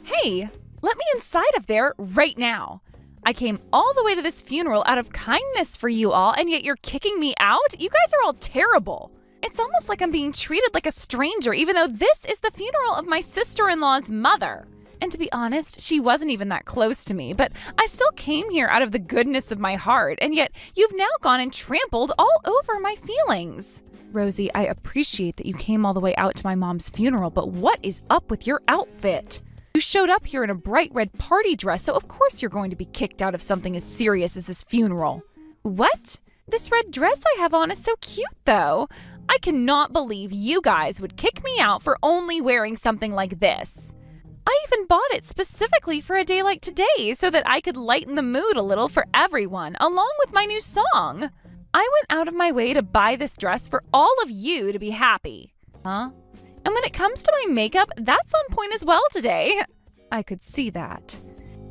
Hey, let me inside of there right now. I came all the way to this funeral out of kindness for you all, and yet you're kicking me out? You guys are all terrible. It's almost like I'm being treated like a stranger, even though this is the funeral of my sister-in-law's mother. And to be honest, she wasn't even that close to me, but I still came here out of the goodness of my heart, and yet you've now gone and trampled all over my feelings. Rosie, I appreciate that you came all the way out to my mom's funeral, but what is up with your outfit? You showed up here in a bright red party dress, so of course you're going to be kicked out of something as serious as this funeral. What? This red dress I have on is so cute, though. I cannot believe you guys would kick me out for only wearing something like this. I even bought it specifically for a day like today so that I could lighten the mood a little for everyone, along with my new song. I went out of my way to buy this dress for all of you to be happy. Huh? And when it comes to my makeup, that's on point as well today. I could see that.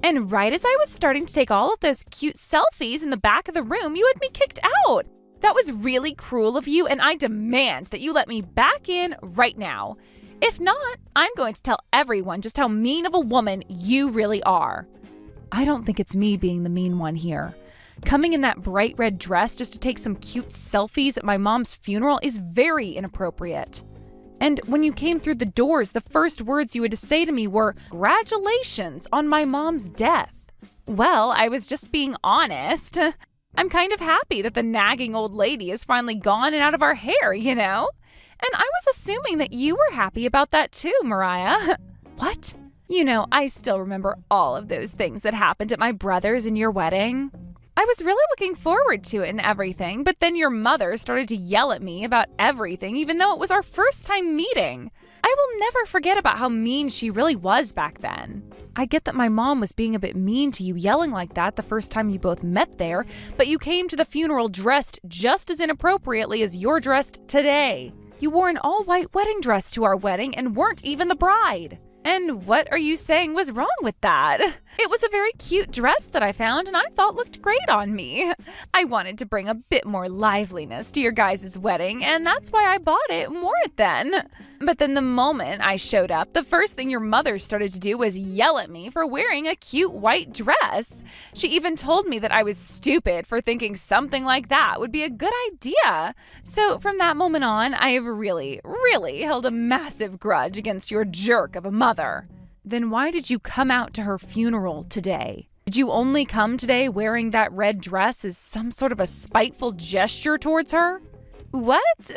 And right as I was starting to take all of those cute selfies in the back of the room, you had me kicked out. That was really cruel of you, and I demand that you let me back in right now. If not, I'm going to tell everyone just how mean of a woman you really are. I don't think it's me being the mean one here. Coming in that bright red dress just to take some cute selfies at my mom's funeral is very inappropriate. And when you came through the doors, the first words you had to say to me were, "Congratulations on my mom's death." Well, I was just being honest. I'm kind of happy that the nagging old lady is finally gone and out of our hair, you know? And I was assuming that you were happy about that too, Mariah. What? You know, I still remember all of those things that happened at my brother's and your wedding. I was really looking forward to it and everything, but then your mother started to yell at me about everything, even though it was our first time meeting. I will never forget about how mean she really was back then. I get that my mom was being a bit mean to you yelling like that the first time you both met there, but you came to the funeral dressed just as inappropriately as you're dressed today. You wore an all-white wedding dress to our wedding and weren't even the bride. And what are you saying was wrong with that? It was a very cute dress that I found and I thought looked great on me. I wanted to bring a bit more liveliness to your guys' wedding, and that's why I bought it and wore it then. But then the moment I showed up, the first thing your mother started to do was yell at me for wearing a cute white dress. She even told me that I was stupid for thinking something like that would be a good idea. So from that moment on, I have really held a massive grudge against your jerk of a mother. Then why did you come out to her funeral today? Did you only come today wearing that red dress as some sort of a spiteful gesture towards her? What?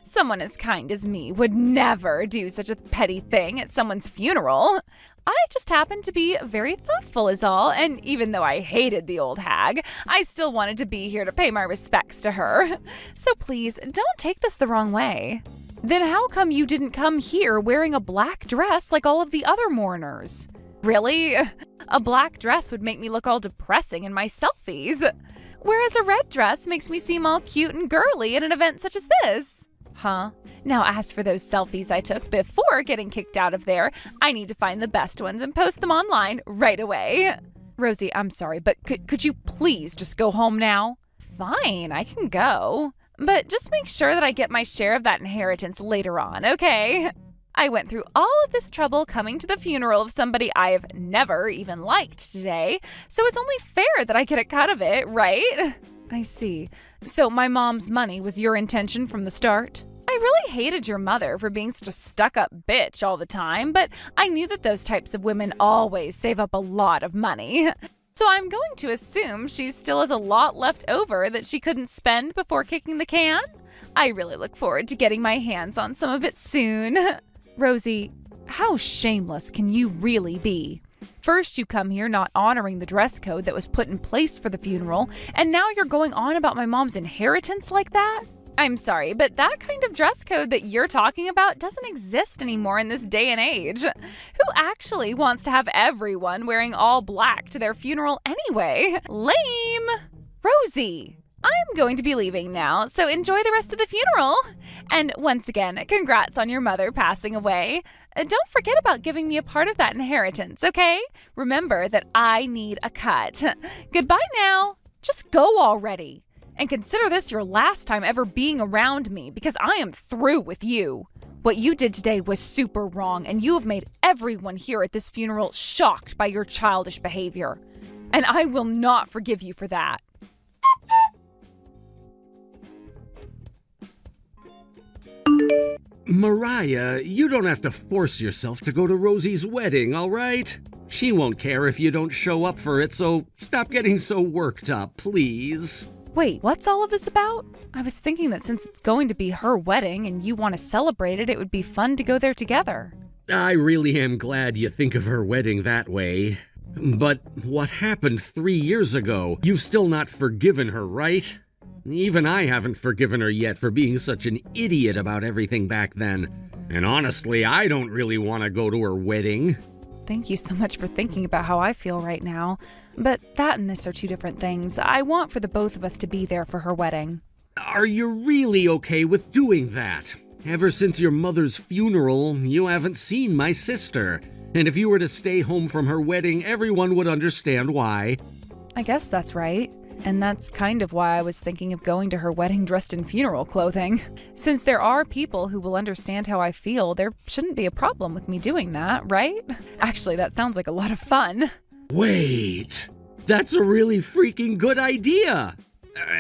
Someone as kind as me would never do such a petty thing at someone's funeral. I just happened to be very thoughtful is all, and even though I hated the old hag, I still wanted to be here to pay my respects to her. So please, don't take this the wrong way. Then how come you didn't come here wearing a black dress like all of the other mourners? Really? A black dress would make me look all depressing in my selfies. Whereas a red dress makes me seem all cute and girly at an event such as this. Huh? Now as for those selfies I took before getting kicked out of there, I need to find the best ones and post them online right away. Rosie, I'm sorry, but could you please just go home now? Fine, I can go. But just make sure that I get my share of that inheritance later on, okay? I went through all of this trouble coming to the funeral of somebody I've never even liked today, so it's only fair that I get a cut of it, right? I see. So my mom's money was your intention from the start? I really hated your mother for being such a stuck-up bitch all the time, but I knew that those types of women always save up a lot of money. So I'm going to assume she still has a lot left over that she couldn't spend before kicking the can. I really look forward to getting my hands on some of it soon. Rosie, how shameless can you really be? First, you come here not honoring the dress code that was put in place for the funeral, and now you're going on about my mom's inheritance like that? I'm sorry, but that kind of dress code that you're talking about doesn't exist anymore in this day and age. Who actually wants to have everyone wearing all black to their funeral anyway? Lame! Rosie! I'm going to be leaving now, so enjoy the rest of the funeral. And once again, congrats on your mother passing away. Don't forget about giving me a part of that inheritance, okay? Remember that I need a cut. Goodbye now. Just go already. And consider this your last time ever being around me because I am through with you. What you did today was super wrong, and you have made everyone here at this funeral shocked by your childish behavior. And I will not forgive you for that. Mariah, you don't have to force yourself to go to Rosie's wedding, all right? She won't care if you don't show up for it, so stop getting so worked up, please. Wait, what's all of this about? I was thinking that since it's going to be her wedding and you want to celebrate it, it would be fun to go there together. I really am glad you think of her wedding that way. But what happened 3 years ago? You've still not forgiven her, right? Even I haven't forgiven her yet for being such an idiot about everything back then. And honestly, I don't really want to go to her wedding. Thank you so much for thinking about how I feel right now. But that and this are two different things. I want for the both of us to be there for her wedding. Are you really okay with doing that? Ever since your mother's funeral, you haven't seen my sister. And if you were to stay home from her wedding, everyone would understand why. I guess that's right. And that's kind of why I was thinking of going to her wedding dressed in funeral clothing. Since there are people who will understand how I feel, there shouldn't be a problem with me doing that, right? Actually, that sounds like a lot of fun. Wait, that's a really freaking good idea.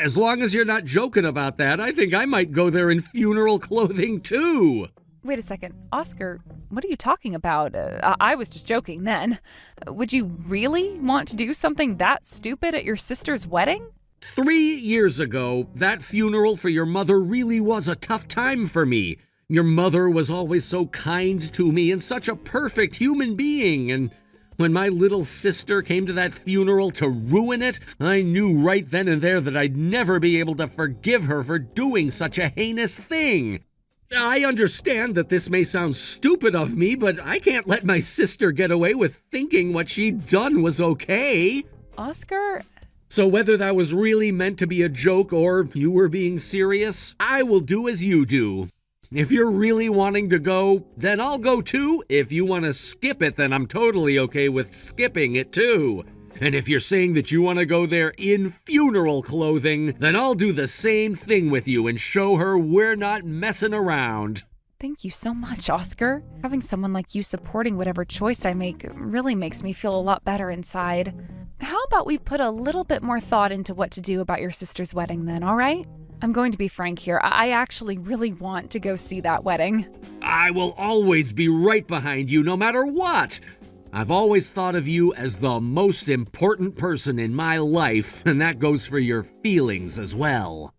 As long as you're not joking about that, I think I might go there in funeral clothing too. Wait a second, Oscar, what are you talking about? I was just joking then. Would you really want to do something that stupid at your sister's wedding? 3 years ago, that funeral for your mother really was a tough time for me. Your mother was always so kind to me and such a perfect human being, and when my little sister came to that funeral to ruin it, I knew right then and there that I'd never be able to forgive her for doing such a heinous thing. I understand that this may sound stupid of me, but I can't let my sister get away with thinking what she'd done was okay. Oscar? So whether that was really meant to be a joke or you were being serious, I will do as you do. If you're really wanting to go, then I'll go too. If you want to skip it, then I'm totally okay with skipping it too. And if you're saying that you want to go there in funeral clothing, then I'll do the same thing with you and show her we're not messing around. Thank you so much, Oscar. Having someone like you supporting whatever choice I make really makes me feel a lot better inside. How about we put a little bit more thought into what to do about your sister's wedding then, all right? I'm going to be frank here. I actually really want to go see that wedding. I will always be right behind you no matter what. I've always thought of you as the most important person in my life, and that goes for your feelings as well.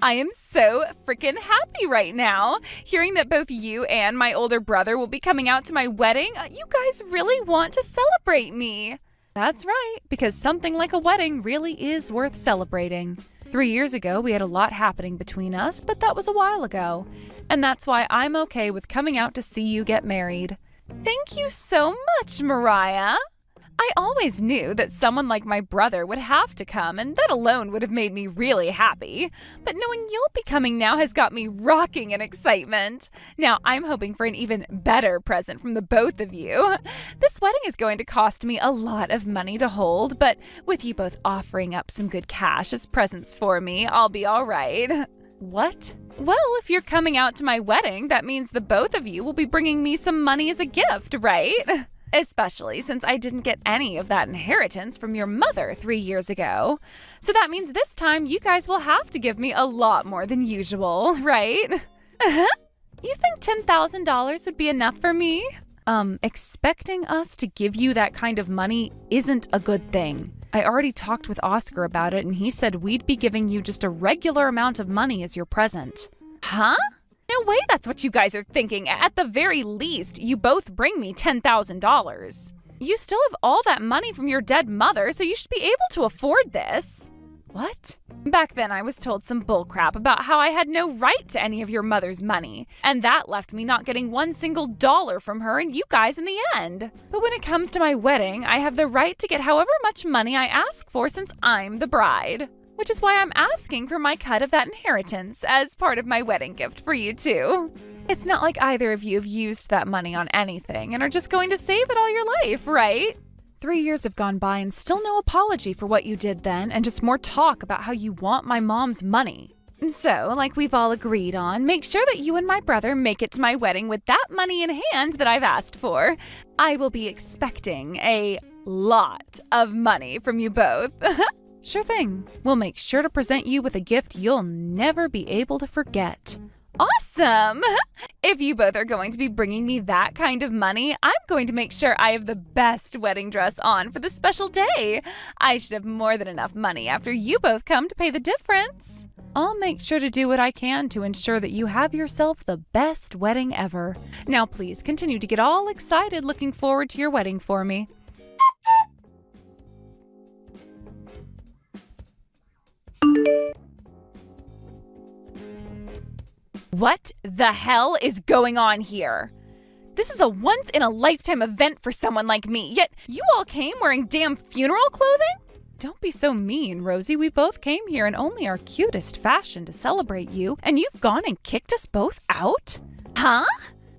I am so freaking happy right now. Hearing that both you and my older brother will be coming out to my wedding, you guys really want to celebrate me. That's right, because something like a wedding really is worth celebrating. 3 years ago, we had a lot happening between us, but that was a while ago. And that's why I'm okay with coming out to see you get married. Thank you so much, Mariah. I always knew that someone like my brother would have to come, and that alone would have made me really happy. But knowing you'll be coming now has got me rocking in excitement. Now I'm hoping for an even better present from the both of you. This wedding is going to cost me a lot of money to hold, but with you both offering up some good cash as presents for me, I'll be all right. What? Well, if you're coming out to my wedding, that means the both of you will be bringing me some money as a gift, right? Especially since I didn't get any of that inheritance from your mother 3 years ago. So that means this time you guys will have to give me a lot more than usual, right? You think $10,000 would be enough for me? Expecting us to give you that kind of money isn't a good thing. I already talked with Oscar about it, and he said we'd be giving you just a regular amount of money as your present. Huh? No way that's what you guys are thinking. At the very least, you both bring me $10,000. You still have all that money from your dead mother, so you should be able to afford this. What? Back then, I was told some bullcrap about how I had no right to any of your mother's money, and that left me not getting one single dollar from her and you guys in the end. But when it comes to my wedding, I have the right to get however much money I ask for since I'm the bride. Which is why I'm asking for my cut of that inheritance as part of my wedding gift for you two. It's not like either of you have used that money on anything and are just going to save it all your life, right? 3 years have gone by and still no apology for what you did then, and just more talk about how you want my mom's money. So, like we've all agreed on, make sure that you and my brother make it to my wedding with that money in hand that I've asked for. I will be expecting a lot of money from you both. Sure thing. We'll make sure to present you with a gift you'll never be able to forget. Awesome! If you both are going to be bringing me that kind of money, I'm going to make sure I have the best wedding dress on for the special day. I should have more than enough money after you both come to pay the difference. I'll make sure to do what I can to ensure that you have yourself the best wedding ever. Now please continue to get all excited looking forward to your wedding for me. What the hell is going on here? This is a once-in-a-lifetime event for someone like me, yet you all came wearing damn funeral clothing? Don't be so mean, Rosie. We both came here in only our cutest fashion to celebrate you, and you've gone and kicked us both out? Huh?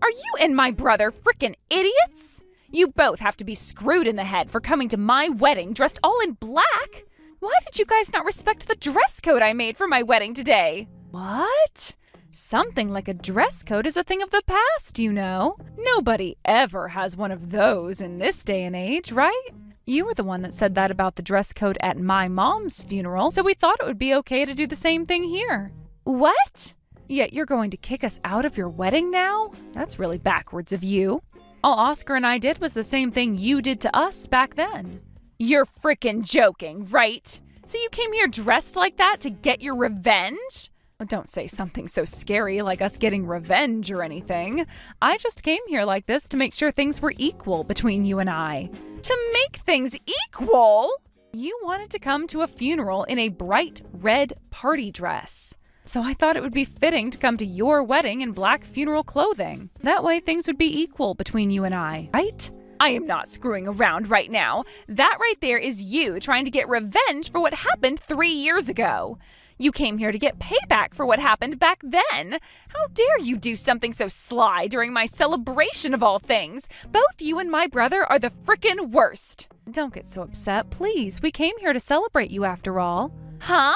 Are you and my brother frickin' idiots? You both have to be screwed in the head for coming to my wedding dressed all in black. Why did you guys not respect the dress code I made for my wedding today? What? Something like a dress code is a thing of the past, you know. Nobody ever has one of those in this day and age, right? You were the one that said that about the dress code at my mom's funeral, so we thought it would be okay to do the same thing here. What? Yet you're going to kick us out of your wedding now? That's really backwards of you. All Oscar and I did was the same thing you did to us back then. You're frickin' joking, right? So you came here dressed like that to get your revenge? Don't say something so scary like us getting revenge or anything. I just came here like this to make sure things were equal between you and I. To make things equal? You wanted to come to a funeral in a bright red party dress. So I thought it would be fitting to come to your wedding in black funeral clothing. That way things would be equal between you and I, right? I am not screwing around right now. That right there is you trying to get revenge for what happened 3 years ago. You came here to get payback for what happened back then. How dare you do something so sly during my celebration of all things? Both you and my brother are the frickin' worst. Don't get so upset, please. We came here to celebrate you after all. Huh?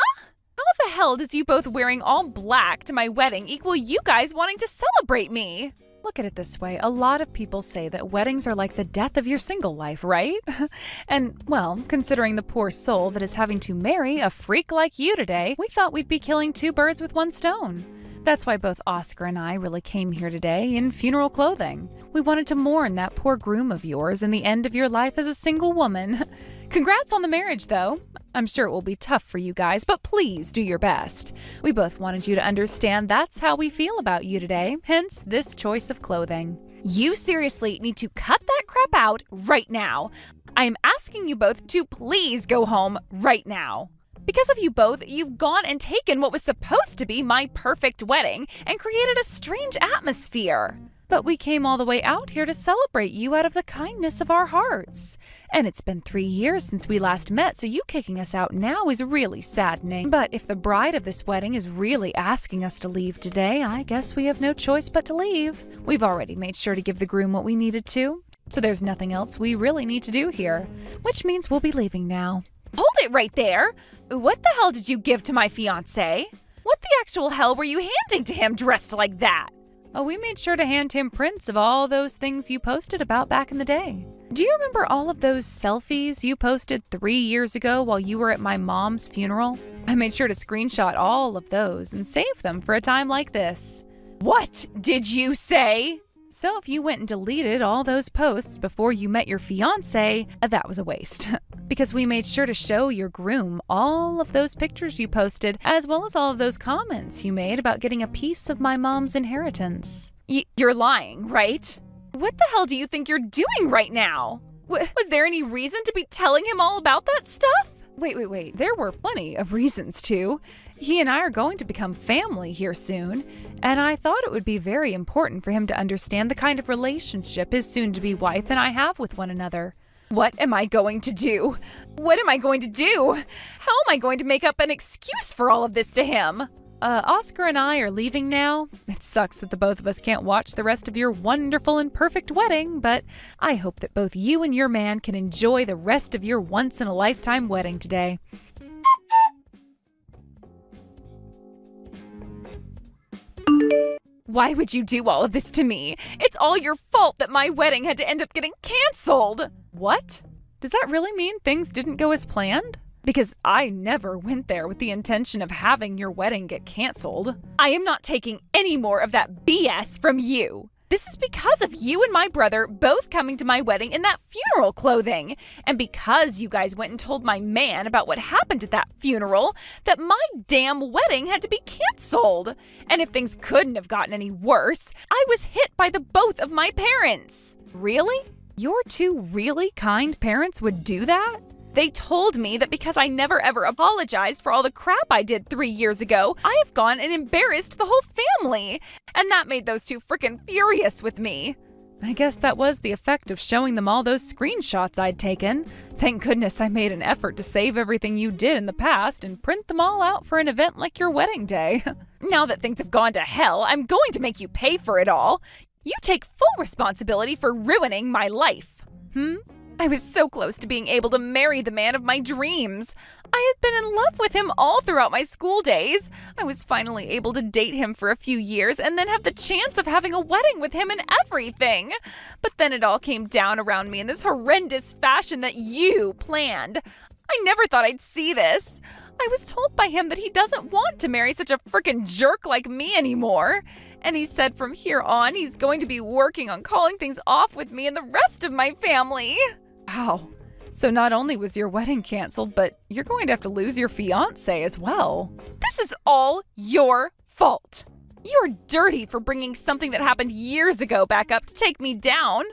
How the hell does you both wearing all black to my wedding equal you guys wanting to celebrate me? Look at it this way. A lot of people say that weddings are like the death of your single life, right? And, well, considering the poor soul that is having to marry a freak like you today, we thought we'd be killing 2 birds with 1 stone. That's why both Oscar and I really came here today in funeral clothing. We wanted to mourn that poor groom of yours and the end of your life as a single woman. Congrats on the marriage, though. I'm sure it will be tough for you guys, but please do your best. We both wanted you to understand that's how we feel about you today, hence this choice of clothing. You seriously need to cut that crap out right now. I am asking you both to please go home right now. Because of you both, you've gone and taken what was supposed to be my perfect wedding and created a strange atmosphere. But we came all the way out here to celebrate you out of the kindness of our hearts. And it's been 3 years since we last met, so you kicking us out now is really saddening. But if the bride of this wedding is really asking us to leave today, I guess we have no choice but to leave. We've already made sure to give the groom what we needed to, so there's nothing else we really need to do here, which means we'll be leaving now. Hold it right there! What the hell did you give to my fiancé? What the actual hell were you handing to him dressed like that? Oh, we made sure to hand him prints of all those things you posted about back in the day. Do you remember all of those selfies you posted 3 years ago while you were at my mom's funeral? I made sure to screenshot all of those and save them for a time like this. What did you say? So if you went and deleted all those posts before you met your fiancé, that was a waste. Because we made sure to show your groom all of those pictures you posted, as well as all of those comments you made about getting a piece of my mom's inheritance. You're lying, right? What the hell do you think you're doing right now? Was there any reason to be telling him all about that stuff? Wait. There were plenty of reasons to. He and I are going to become family here soon, and I thought it would be very important for him to understand the kind of relationship his soon-to-be wife and I have with one another. What am I going to do? What am I going to do? How am I going to make up an excuse for all of this to him? Oscar and I are leaving now. It sucks that the both of us can't watch the rest of your wonderful and perfect wedding, but I hope that both you and your man can enjoy the rest of your once-in-a-lifetime wedding today. Why would you do all of this to me? It's all your fault that my wedding had to end up getting canceled. What? Does that really mean things didn't go as planned? Because I never went there with the intention of having your wedding get canceled. I am not taking any more of that BS from you. This is because of you and my brother both coming to my wedding in that funeral clothing. And because you guys went and told my man about what happened at that funeral, that my damn wedding had to be canceled. And if things couldn't have gotten any worse, I was hit by the both of my parents. Really? Your two really kind parents would do that? They told me that because I never ever apologized for all the crap I did 3 years ago, I have gone and embarrassed the whole family. And that made those two frickin' furious with me. I guess that was the effect of showing them all those screenshots I'd taken. Thank goodness I made an effort to save everything you did in the past and print them all out for an event like your wedding day. Now that things have gone to hell, I'm going to make you pay for it all. You take full responsibility for ruining my life. I was so close to being able to marry the man of my dreams. I had been in love with him all throughout my school days. I was finally able to date him for a few years and then have the chance of having a wedding with him and everything. But then it all came down around me in this horrendous fashion that you planned. I never thought I'd see this. I was told by him that he doesn't want to marry such a frickin' jerk like me anymore. And he said from here on he's going to be working on calling things off with me and the rest of my family. Wow. So not only was your wedding canceled, but you're going to have to lose your fiancé as well. This is all your fault. You're dirty for bringing something that happened years ago back up to take me down.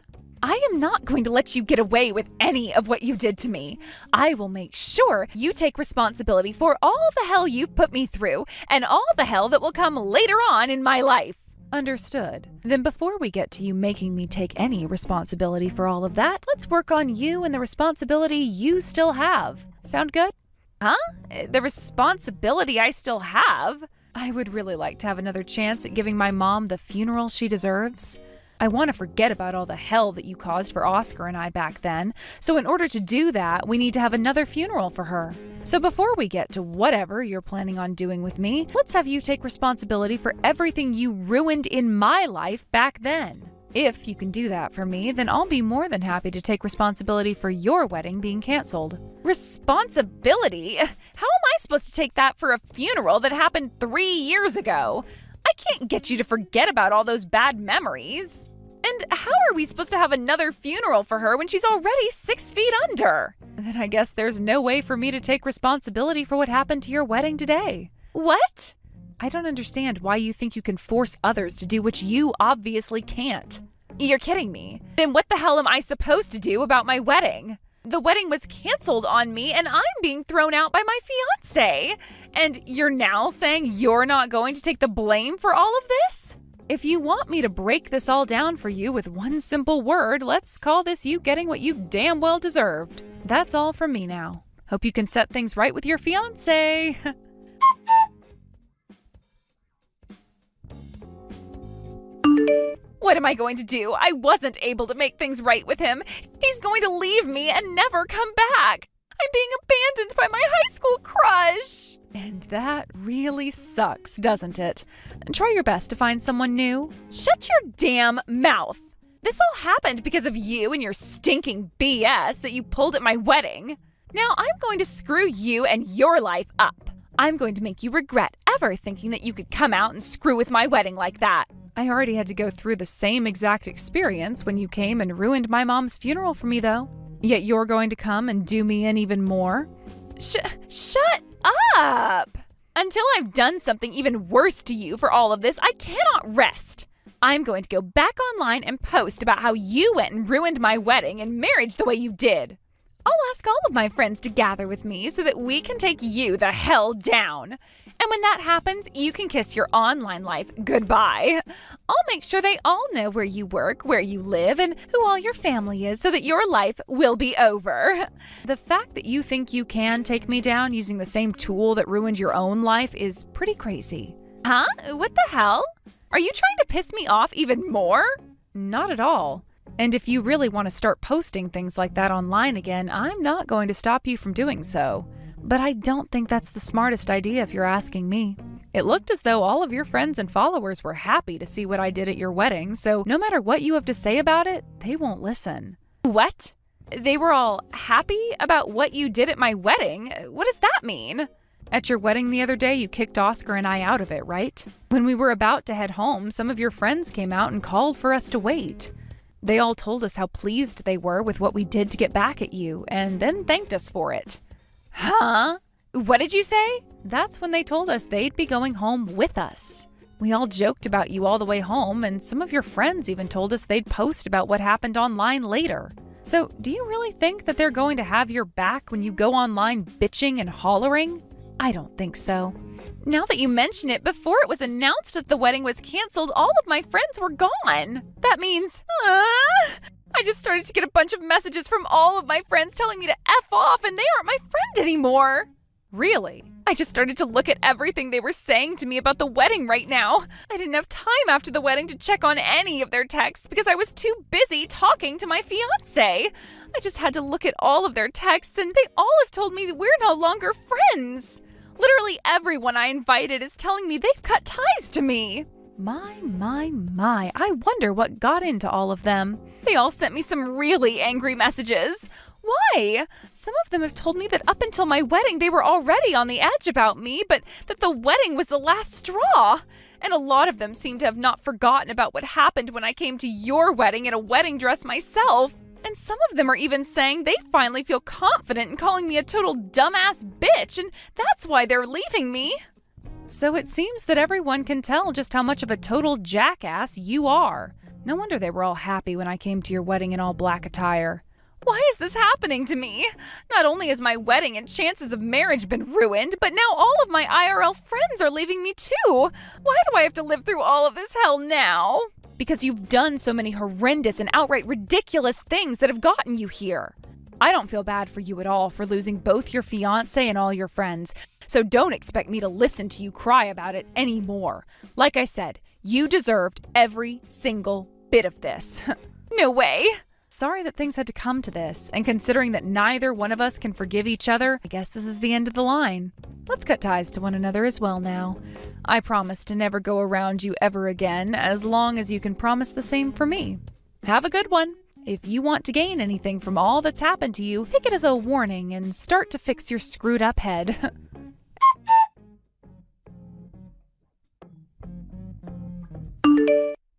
I am not going to let you get away with any of what you did to me. I will make sure you take responsibility for all the hell you've put me through and all the hell that will come later on in my life. Understood. Then before we get to you making me take any responsibility for all of that, let's work on you and the responsibility you still have. Sound good? Huh? The responsibility I still have? I would really like to have another chance at giving my mom the funeral she deserves. I want to forget about all the hell that you caused for Oscar and I back then, so in order to do that, we need to have another funeral for her. So before we get to whatever you're planning on doing with me, let's have you take responsibility for everything you ruined in my life back then. If you can do that for me, then I'll be more than happy to take responsibility for your wedding being canceled. Responsibility? How am I supposed to take that for a funeral that happened 3 years ago? I can't get you to forget about all those bad memories. And how are we supposed to have another funeral for her when she's already 6 feet under? Then I guess there's no way for me to take responsibility for what happened to your wedding today. What? I don't understand why you think you can force others to do what you obviously can't. You're kidding me. Then what the hell am I supposed to do about my wedding? The wedding was canceled on me and I'm being thrown out by my fiancé. And you're now saying you're not going to take the blame for all of this? If you want me to break this all down for you with one simple word, let's call this you getting what you damn well deserved. That's all from me now. Hope you can set things right with your fiancé. What am I going to do? I wasn't able to make things right with him. He's going to leave me and never come back. I'm being abandoned by my high school crush. And that really sucks, doesn't it? Try your best to find someone new. Shut your damn mouth. This all happened because of you and your stinking BS that you pulled at my wedding. Now I'm going to screw you and your life up. I'm going to make you regret ever thinking that you could come out and screw with my wedding like that. I already had to go through the same exact experience when you came and ruined my mom's funeral for me, though. Yet you're going to come and do me in even more? Shut up! Until I've done something even worse to you for all of this, I cannot rest. I'm going to go back online and post about how you went and ruined my wedding and marriage the way you did. I'll ask all of my friends to gather with me so that we can take you the hell down. And when that happens, you can kiss your online life goodbye. I'll make sure they all know where you work, where you live, and who all your family is so that your life will be over. The fact that you think you can take me down using the same tool that ruined your own life is pretty crazy. Huh? What the hell? Are you trying to piss me off even more? Not at all. And if you really want to start posting things like that online again, I'm not going to stop you from doing so. But I don't think that's the smartest idea if you're asking me. It looked as though all of your friends and followers were happy to see what I did at your wedding, so no matter what you have to say about it, they won't listen. What? They were all happy about what you did at my wedding? What does that mean? At your wedding the other day, you kicked Oscar and I out of it, right? When we were about to head home, some of your friends came out and called for us to wait. They all told us how pleased they were with what we did to get back at you, and then thanked us for it. Huh? What did you say? That's when they told us they'd be going home with us. We all joked about you all the way home, and some of your friends even told us they'd post about what happened online later. So, do you really think that they're going to have your back when you go online bitching and hollering? I don't think so. Now that you mention it, before it was announced that the wedding was canceled, all of my friends were gone. That means, I just started to get a bunch of messages from all of my friends telling me to F off, and they aren't my friend anymore. Really? I just started to look at everything they were saying to me about the wedding right now. I didn't have time after the wedding to check on any of their texts because I was too busy talking to my fiancé. I just had to look at all of their texts, and they all have told me that we're no longer friends. Literally everyone I invited is telling me they've cut ties to me. My. I wonder what got into all of them. They all sent me some really angry messages. Why? Some of them have told me that up until my wedding, they were already on the edge about me, but that the wedding was the last straw. And a lot of them seem to have not forgotten about what happened when I came to your wedding in a wedding dress myself. And some of them are even saying they finally feel confident in calling me a total dumbass bitch, and that's why they're leaving me. So it seems that everyone can tell just how much of a total jackass you are. No wonder they were all happy when I came to your wedding in all black attire. Why is this happening to me? Not only has my wedding and chances of marriage been ruined, but now all of my IRL friends are leaving me too. Why do I have to live through all of this hell now? Because you've done so many horrendous and outright ridiculous things that have gotten you here. I don't feel bad for you at all for losing both your fiancé and all your friends, so don't expect me to listen to you cry about it anymore. Like I said, you deserved every single bit of this. No way. Sorry that things had to come to this, and considering that neither one of us can forgive each other, I guess this is the end of the line. Let's cut ties to one another as well now. I promise to never go around you ever again, as long as you can promise the same for me. Have a good one. If you want to gain anything from all that's happened to you, take it as a warning and start to fix your screwed up head.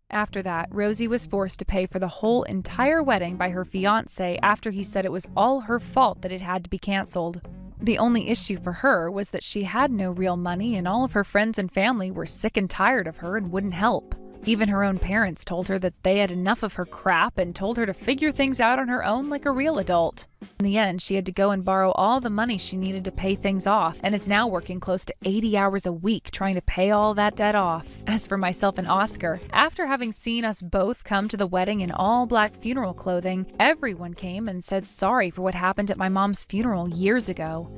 After that, Rosie was forced to pay for the whole entire wedding by her fiancé after he said it was all her fault that it had to be canceled. The only issue for her was that she had no real money, and all of her friends and family were sick and tired of her and wouldn't help. Even her own parents told her that they had enough of her crap and told her to figure things out on her own like a real adult. In the end, she had to go and borrow all the money she needed to pay things off, and is now working close to 80 hours a week trying to pay all that debt off. As for myself and Oscar, after having seen us both come to the wedding in all black funeral clothing, everyone came and said sorry for what happened at my mom's funeral years ago.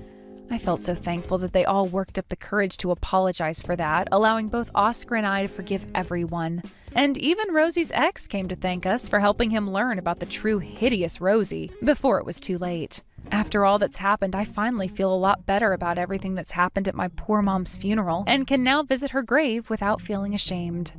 I felt so thankful that they all worked up the courage to apologize for that, allowing both Oscar and I to forgive everyone. And even Rosie's ex came to thank us for helping him learn about the true hideous Rosie before it was too late. After all that's happened, I finally feel a lot better about everything that's happened at my poor mom's funeral and can now visit her grave without feeling ashamed.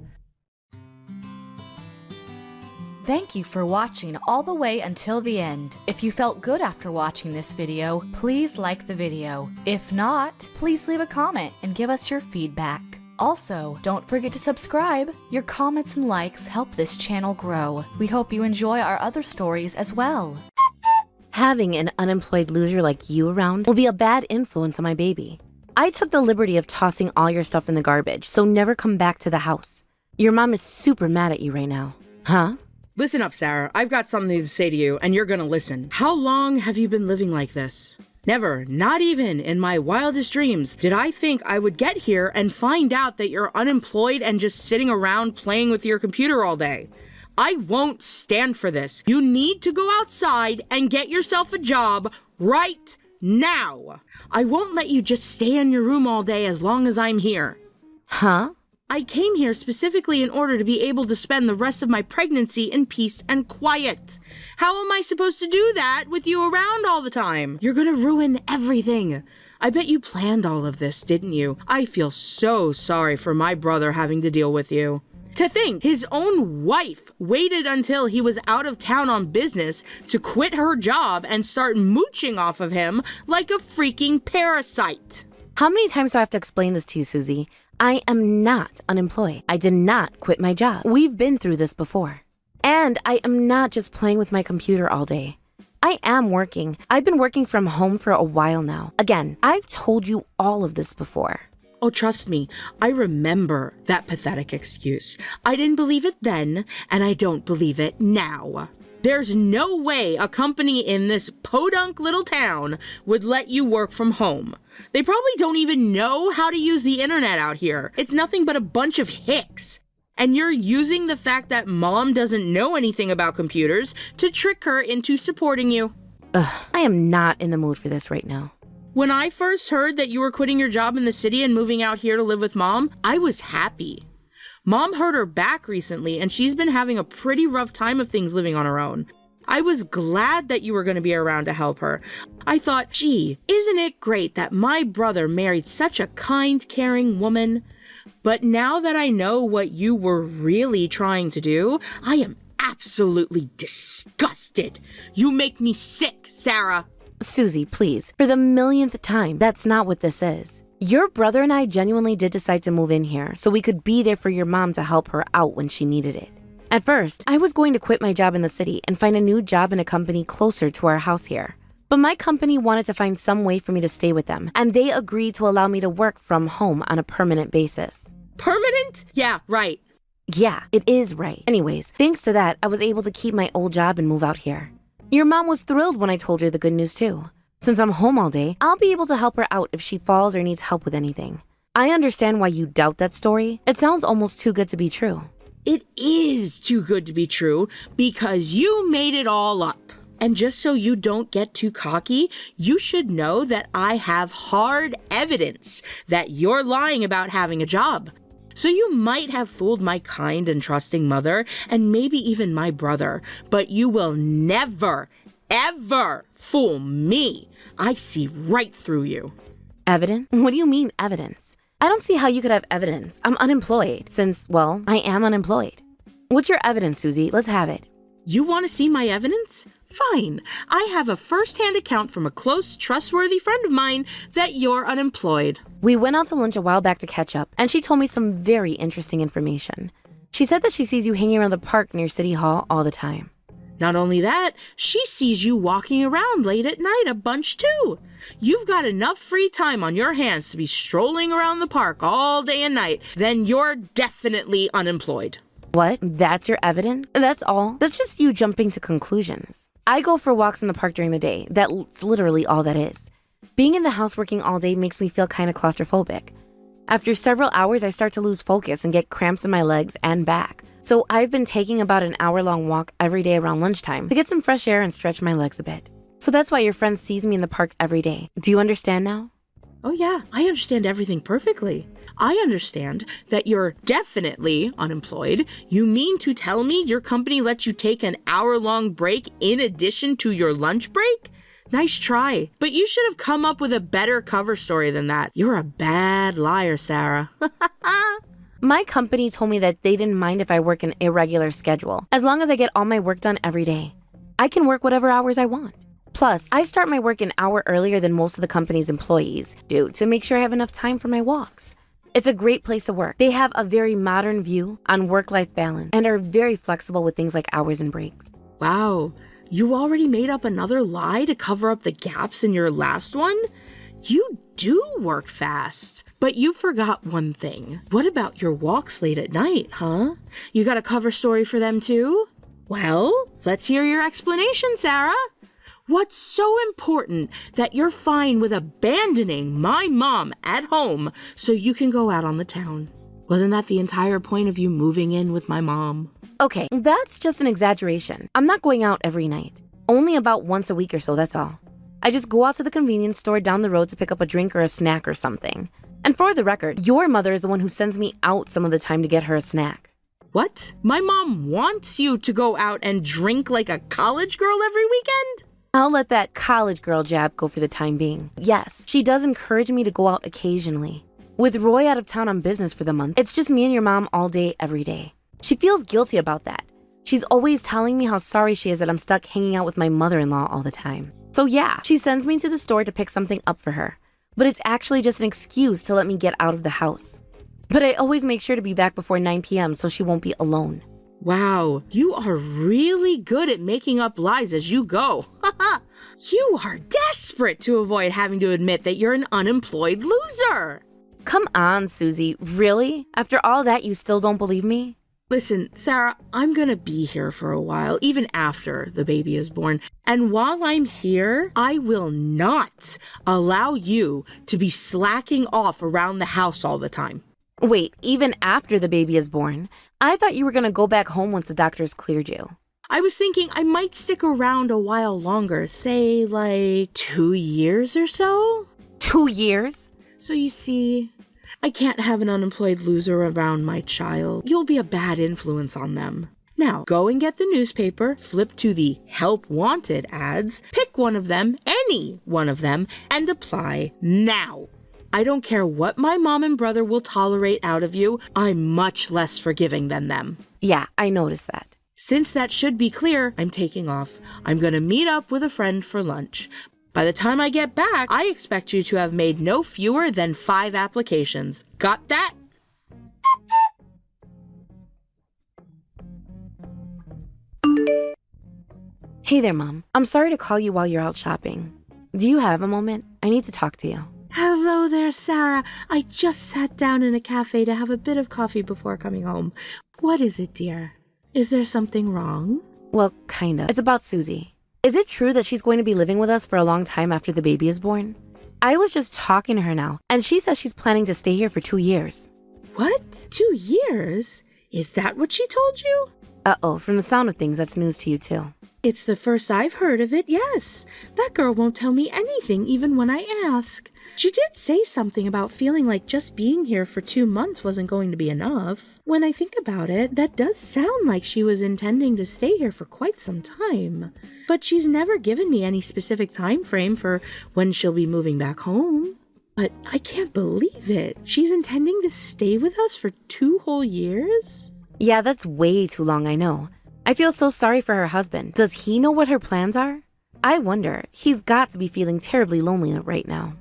Thank you for watching all the way until the end. If you felt good after watching this video, please like the video. If not, please leave a comment and give us your feedback. Also, don't forget to subscribe. Your comments and likes help this channel grow. We hope you enjoy our other stories as well. Having an unemployed loser like you around will be a bad influence on my baby. I took the liberty of tossing all your stuff in the garbage, so never come back to the house. Your mom is super mad at you right now. Huh? Listen up, Sarah. I've got something to say to you, and you're gonna listen. How long have you been living like this? Never, not even in my wildest dreams, did I think I would get here and find out that you're unemployed and just sitting around playing with your computer all day. I won't stand for this. You need to go outside and get yourself a job right now. I won't let you just stay in your room all day as long as I'm here. Huh? I came here specifically in order to be able to spend the rest of my pregnancy in peace and quiet. How am I supposed to do that with you around all the time? You're gonna ruin everything. I bet you planned all of this, didn't you? I feel so sorry for my brother having to deal with you. To think, his own wife waited until he was out of town on business to quit her job and start mooching off of him like a freaking parasite. How many times do I have to explain this to you, Susie? I am not unemployed. I did not quit my job. We've been through this before. And I am not just playing with my computer all day. I am working. I've been working from home for a while now. Again, I've told you all of this before. Oh, trust me, I remember that pathetic excuse. I didn't believe it then, and I don't believe it now. There's no way a company in this podunk little town would let you work from home. They probably don't even know how to use the internet out here. It's nothing but a bunch of hicks. And you're using the fact that mom doesn't know anything about computers to trick her into supporting you. Ugh, I am not in the mood for this right now. When I first heard that you were quitting your job in the city and moving out here to live with mom, I was happy. Mom hurt her back recently, and she's been having a pretty rough time of things living on her own. I was glad that you were going to be around to help her. I thought, gee, isn't it great that my brother married such a kind, caring woman? But now that I know what you were really trying to do, I am absolutely disgusted. You make me sick, Sarah. Susie, please, for the millionth time, that's not what this is. Your brother and I genuinely did decide to move in here so we could be there for your mom to help her out when she needed it. At first, I was going to quit my job in the city and find a new job in a company closer to our house here. But my company wanted to find some way for me to stay with them, and they agreed to allow me to work from home on a permanent basis. Permanent? Yeah, right. Yeah, it is right. Anyways, thanks to that, I was able to keep my old job and move out here. Your mom was thrilled when I told her the good news too. Since I'm home all day, I'll be able to help her out if she falls or needs help with anything. I understand why you doubt that story. It sounds almost too good to be true. It is too good to be true because you made it all up. And just so you don't get too cocky, you should know that I have hard evidence that you're lying about having a job. So you might have fooled my kind and trusting mother and maybe even my brother, but you will never, ever fool me. I see right through you. Evidence? What do you mean evidence? I don't see how you could have evidence. I'm unemployed since, well, I am unemployed. What's your evidence, Susie? Let's have it. You want to see my evidence? Fine. I have a first-hand account from a close, trustworthy friend of mine that you're unemployed. We went out to lunch a while back to catch up, and she told me some very interesting information. She said that she sees you hanging around the park near City Hall all the time. Not only that, she sees you walking around late at night a bunch too. You've got enough free time on your hands to be strolling around the park all day and night. Then you're definitely unemployed. What? That's your evidence? That's all? That's just you jumping to conclusions. I go for walks in the park during the day. That's literally all that is. Being in the house working all day makes me feel kind of claustrophobic. After several hours, I start to lose focus and get cramps in my legs and back. So I've been taking about an hour-long walk every day around lunchtime to get some fresh air and stretch my legs a bit. So that's why your friend sees me in the park every day. Do you understand now? Oh yeah, I understand everything perfectly. I understand that you're definitely unemployed. You mean to tell me your company lets you take an hour-long break in addition to your lunch break? Nice try, but you should have come up with a better cover story than that. You're a bad liar, Sarah. My company told me that they didn't mind if I work an irregular schedule, as long as I get all my work done every day. I can work whatever hours I want. Plus, I start my work an hour earlier than most of the company's employees do to make sure I have enough time for my walks. It's a great place to work. They have a very modern view on work-life balance and are very flexible with things like hours and breaks. Wow, you already made up another lie to cover up the gaps in your last one? You do work fast. But you forgot one thing. What about your walks late at night, huh? You got a cover story for them too? Well, let's hear your explanation, Sarah. What's so important that you're fine with abandoning my mom at home so you can go out on the town? Wasn't that the entire point of you moving in with my mom? Okay, that's just an exaggeration. I'm not going out every night. Only about once a week or so, that's all. I just go out to the convenience store down the road to pick up a drink or a snack or something. And for the record, your mother is the one who sends me out some of the time to get her a snack. What? My mom wants you to go out and drink like a college girl every weekend? I'll let that college girl jab go for the time being. Yes, she does encourage me to go out occasionally. With Roy out of town on business for the month, it's just me and your mom all day, every day. She feels guilty about that. She's always telling me how sorry she is that I'm stuck hanging out with my mother-in-law all the time. So yeah, she sends me to the store to pick something up for her. But it's actually just an excuse to let me get out of the house. But I always make sure to be back before 9 p.m. so she won't be alone. Wow, you are really good at making up lies as you go. You are desperate to avoid having to admit that you're an unemployed loser. Come on, Susie. Really? After all that, you still don't believe me? Listen, Sarah, I'm gonna be here for a while, even after the baby is born. And while I'm here, I will not allow you to be slacking off around the house all the time. Wait, even after the baby is born? I thought you were gonna go back home once the doctors cleared you. I was thinking I might stick around a while longer, say like 2 years or so. 2 years? So you see, I can't have an unemployed loser around my child. You'll be a bad influence on them. Now, go and get the newspaper, flip to the Help Wanted ads, pick one of them, any one of them, and apply now. I don't care what my mom and brother will tolerate out of you. I'm much less forgiving than them. Yeah, I noticed that. Since that should be clear, I'm taking off. I'm going to meet up with a friend for lunch. By the time I get back, I expect you to have made no fewer than 5 applications. Got that? Hey there, Mom. I'm sorry to call you while you're out shopping. Do you have a moment? I need to talk to you. Hello there, Sarah. I just sat down in a cafe to have a bit of coffee before coming home. What is it, dear? Is there something wrong? Well, kinda. It's about Susie. Is it true that she's going to be living with us for a long time after the baby is born? I was just talking to her now, and she says she's planning to stay here for 2 years. What? 2 years? Is that what she told you? Uh-oh, from the sound of things, that's news to you too. It's the first I've heard of it, yes. That girl won't tell me anything even when I ask. She did say something about feeling like just being here for 2 months wasn't going to be enough. When I think about it, that does sound like she was intending to stay here for quite some time. But she's never given me any specific time frame for when she'll be moving back home. But I can't believe it. She's intending to stay with us for 2 whole years? Yeah, that's way too long, I know. I feel so sorry for her husband. Does he know what her plans are? I wonder. He's got to be feeling terribly lonely right now.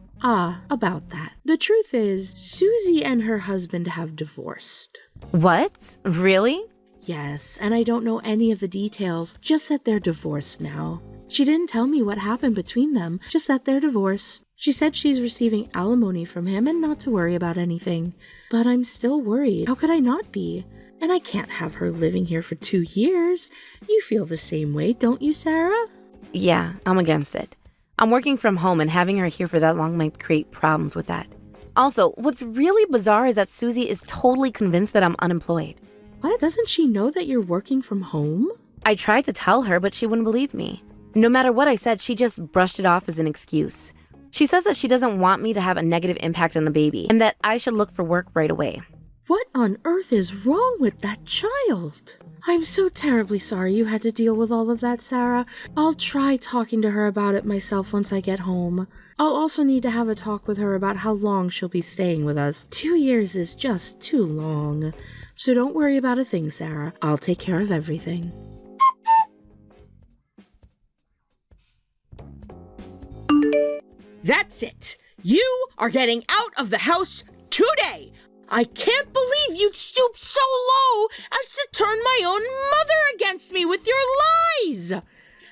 About that. The truth is, Susie and her husband have divorced. What? Really? Yes, and I don't know any of the details, just that they're divorced now. She didn't tell me what happened between them, just that they're divorced. She said she's receiving alimony from him and not to worry about anything. But I'm still worried. How could I not be? And I can't have her living here for 2 years. You feel the same way, don't you, Sarah? Yeah, I'm against it. I'm working from home and having her here for that long might create problems with that. Also, what's really bizarre is that Susie is totally convinced that I'm unemployed. What? Doesn't she know that you're working from home? I tried to tell her, but she wouldn't believe me. No matter what I said, she just brushed it off as an excuse. She says that she doesn't want me to have a negative impact on the baby and that I should look for work right away. What on earth is wrong with that child? I'm so terribly sorry you had to deal with all of that, Sarah. I'll try talking to her about it myself once I get home. I'll also need to have a talk with her about how long she'll be staying with us. 2 years is just too long. So don't worry about a thing, Sarah. I'll take care of everything. That's it. You are getting out of the house today. I can't believe you'd stoop so low as to turn my own mother against me with your lies.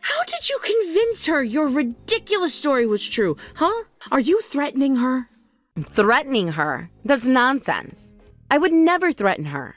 How did you convince her your ridiculous story was true, huh? Are you threatening her? Threatening her? That's nonsense. I would never threaten her.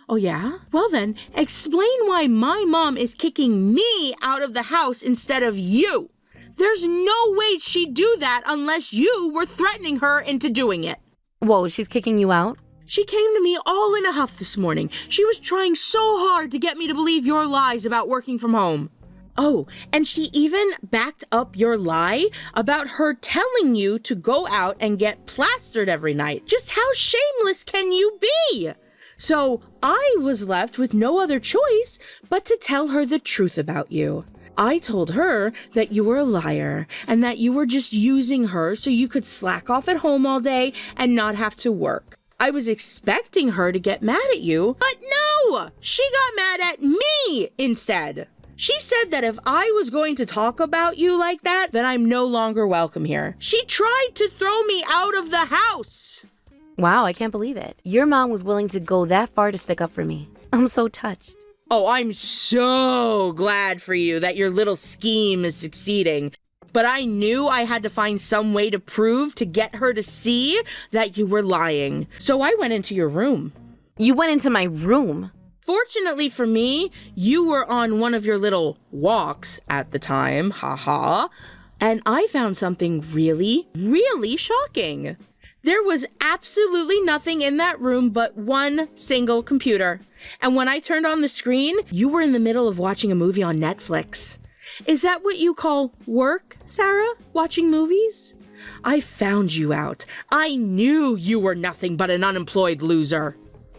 Oh yeah? Well then, explain why my mom is kicking me out of the house instead of you. There's no way she'd do that unless you were threatening her into doing it. Whoa, she's kicking you out? She came to me all in a huff this morning. She was trying so hard to get me to believe your lies about working from home. Oh, and she even backed up your lie about her telling you to go out and get plastered every night. Just how shameless can you be? So I was left with no other choice but to tell her the truth about you. I told her that you were a liar and that you were just using her so you could slack off at home all day and not have to work. I was expecting her to get mad at you, but no! She got mad at me instead. She said that if I was going to talk about you like that, then I'm no longer welcome here. She tried to throw me out of the house. Wow, I can't believe it. Your mom was willing to go that far to stick up for me. I'm so touched. Oh, I'm so glad for you that your little scheme is succeeding. But I knew I had to find some way to prove to get her to see that you were lying. So I went into your room. You went into my room? Fortunately for me, you were on one of your little walks at the time, haha, and I found something really, really shocking. There was absolutely nothing in that room but one single computer. And when I turned on the screen, you were in the middle of watching a movie on Netflix. Is that what you call work, Sarah? Watching movies? I found you out. I knew you were nothing but an unemployed loser.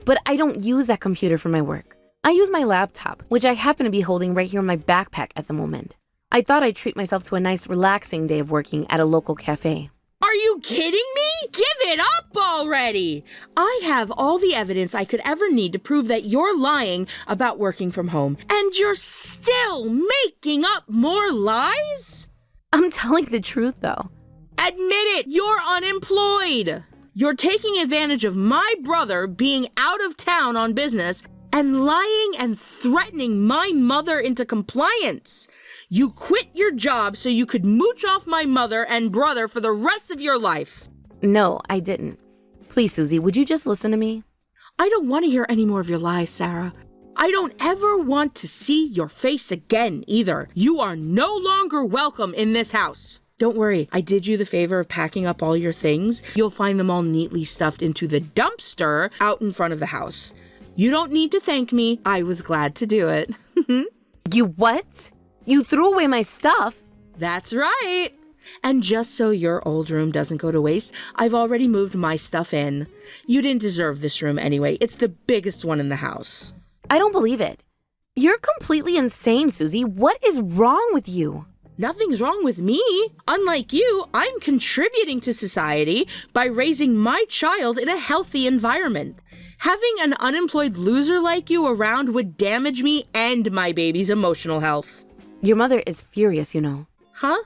But I don't use that computer for my work. I use my laptop, which I happen to be holding right here in my backpack at the moment. I thought I'd treat myself to a nice, relaxing day of working at a local cafe. Are you kidding me? Give it up already! I have all the evidence I could ever need to prove that you're lying about working from home, and you're still making up more lies? I'm telling the truth, though. Admit it! You're unemployed! You're taking advantage of my brother being out of town on business and lying and threatening my mother into compliance. You quit your job so you could mooch off my mother and brother for the rest of your life. No, I didn't. Please, Susie, would you just listen to me? I don't want to hear any more of your lies, Sarah. I don't ever want to see your face again either. You are no longer welcome in this house. Don't worry, I did you the favor of packing up all your things. You'll find them all neatly stuffed into the dumpster out in front of the house. You don't need to thank me. I was glad to do it. You what? You threw away my stuff? That's right. And just so your old room doesn't go to waste, I've already moved my stuff in. You didn't deserve this room anyway. It's the biggest one in the house. I don't believe it. You're completely insane, Susie. What is wrong with you? Nothing's wrong with me. Unlike you, I'm contributing to society by raising my child in a healthy environment. Having an unemployed loser like you around would damage me and my baby's emotional health. Your mother is furious, you know. Huh?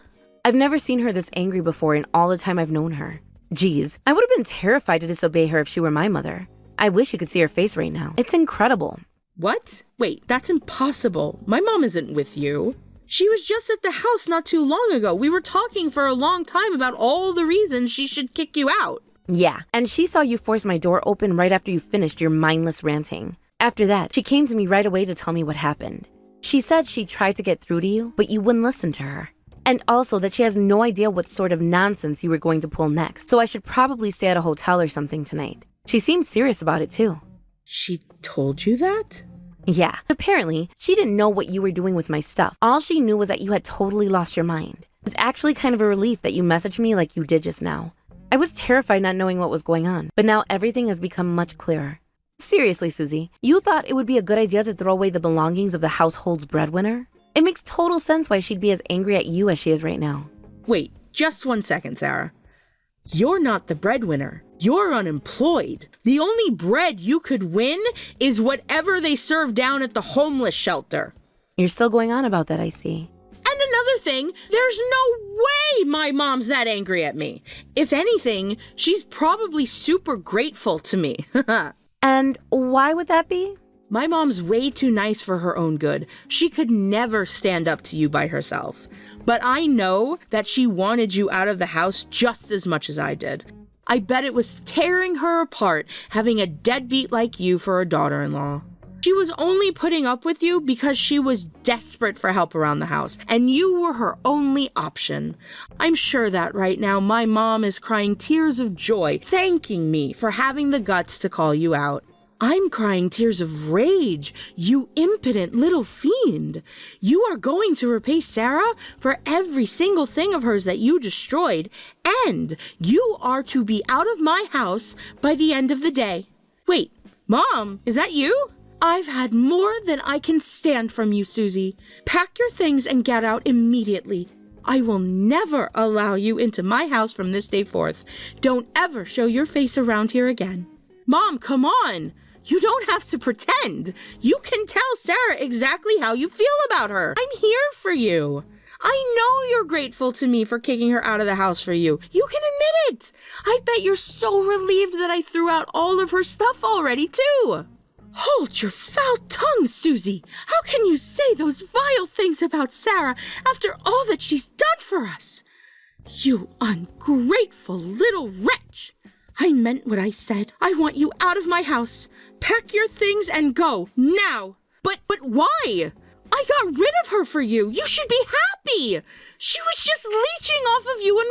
I've never seen her this angry before in all the time I've known her. Geez, I would have been terrified to disobey her if she were my mother. I wish you could see her face right now. It's incredible. What? Wait, that's impossible. My mom isn't with you. She was just at the house not too long ago. We were talking for a long time about all the reasons she should kick you out. Yeah, and she saw you force my door open right after you finished your mindless ranting. After that, she came to me right away to tell me what happened. She said she tried to get through to you, but you wouldn't listen to her. And also that she has no idea what sort of nonsense you were going to pull next, so I should probably stay at a hotel or something tonight. She seemed serious about it too. She told you that? Yeah, apparently, she didn't know what you were doing with my stuff. All she knew was that you had totally lost your mind. It's actually kind of a relief that you messaged me like you did just now. I was terrified not knowing what was going on, but now everything has become much clearer. Seriously, Susie, you thought it would be a good idea to throw away the belongings of the household's breadwinner? It makes total sense why she'd be as angry at you as she is right now. Wait, just 1 second, Sarah. You're not the breadwinner. You're unemployed. The only bread you could win is whatever they serve down at the homeless shelter. You're still going on about that, I see. And another thing, there's no way my mom's that angry at me. If anything, she's probably super grateful to me. And why would that be? My mom's way too nice for her own good. She could never stand up to you by herself. But I know that she wanted you out of the house just as much as I did. I bet it was tearing her apart having a deadbeat like you for a daughter-in-law. She was only putting up with you because she was desperate for help around the house, and you were her only option. I'm sure that right now my mom is crying tears of joy, thanking me for having the guts to call you out. I'm crying tears of rage, you impotent little fiend. You are going to repay Sarah for every single thing of hers that you destroyed, and you are to be out of my house by the end of the day. Wait, Mom, is that you? I've had more than I can stand from you, Susie. Pack your things and get out immediately. I will never allow you into my house from this day forth. Don't ever show your face around here again. Mom, come on. You don't have to pretend. You can tell Sarah exactly how you feel about her. I'm here for you. I know you're grateful to me for kicking her out of the house for you. You can admit it. I bet you're so relieved that I threw out all of her stuff already, too. Hold your foul tongue, Susie. How can you say those vile things about Sarah after all that she's done for us? You ungrateful little wretch. I meant what I said. I want you out of my house. Pack your things and go, now. But why? I got rid of her for you. You should be happy. She was just leeching off of you and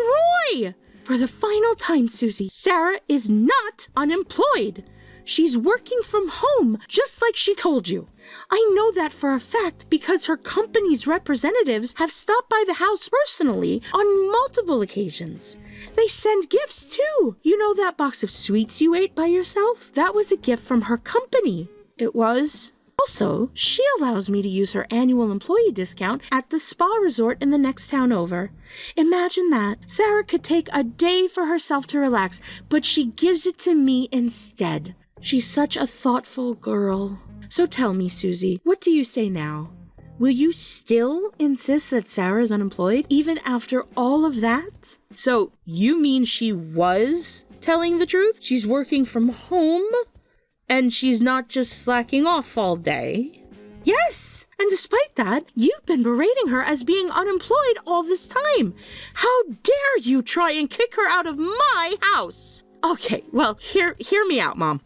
Roy. For the final time, Susie, Sarah is not unemployed. She's working from home, just like she told you. I know that for a fact because her company's representatives have stopped by the house personally on multiple occasions. They send gifts too. You know that box of sweets you ate by yourself? That was a gift from her company. It was. Also, she allows me to use her annual employee discount at the spa resort in the next town over. Imagine that. Sarah could take a day for herself to relax, but she gives it to me instead. She's such a thoughtful girl. So tell me, Susie, what do you say now? Will you still insist that Sarah is unemployed, even after all of that? So, you mean she was telling the truth? She's working from home? And she's not just slacking off all day? Yes, and despite that, you've been berating her as being unemployed all this time. How dare you try and kick her out of my house? Okay, well, hear me out, Mom.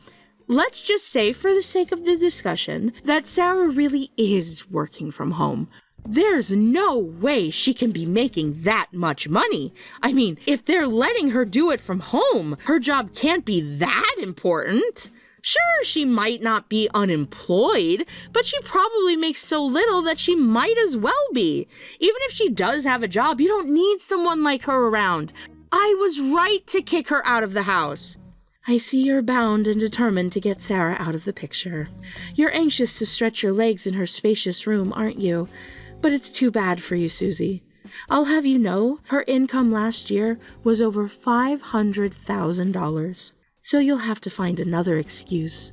Let's just say, for the sake of the discussion, that Sarah really is working from home. There's no way she can be making that much money. I mean, if they're letting her do it from home, her job can't be that important. Sure, she might not be unemployed, but she probably makes so little that she might as well be. Even if she does have a job, you don't need someone like her around. I was right to kick her out of the house. I see you're bound and determined to get Sarah out of the picture. You're anxious to stretch your legs in her spacious room, aren't you? But it's too bad for you, Susie. I'll have you know, her income last year was over $500,000. So you'll have to find another excuse.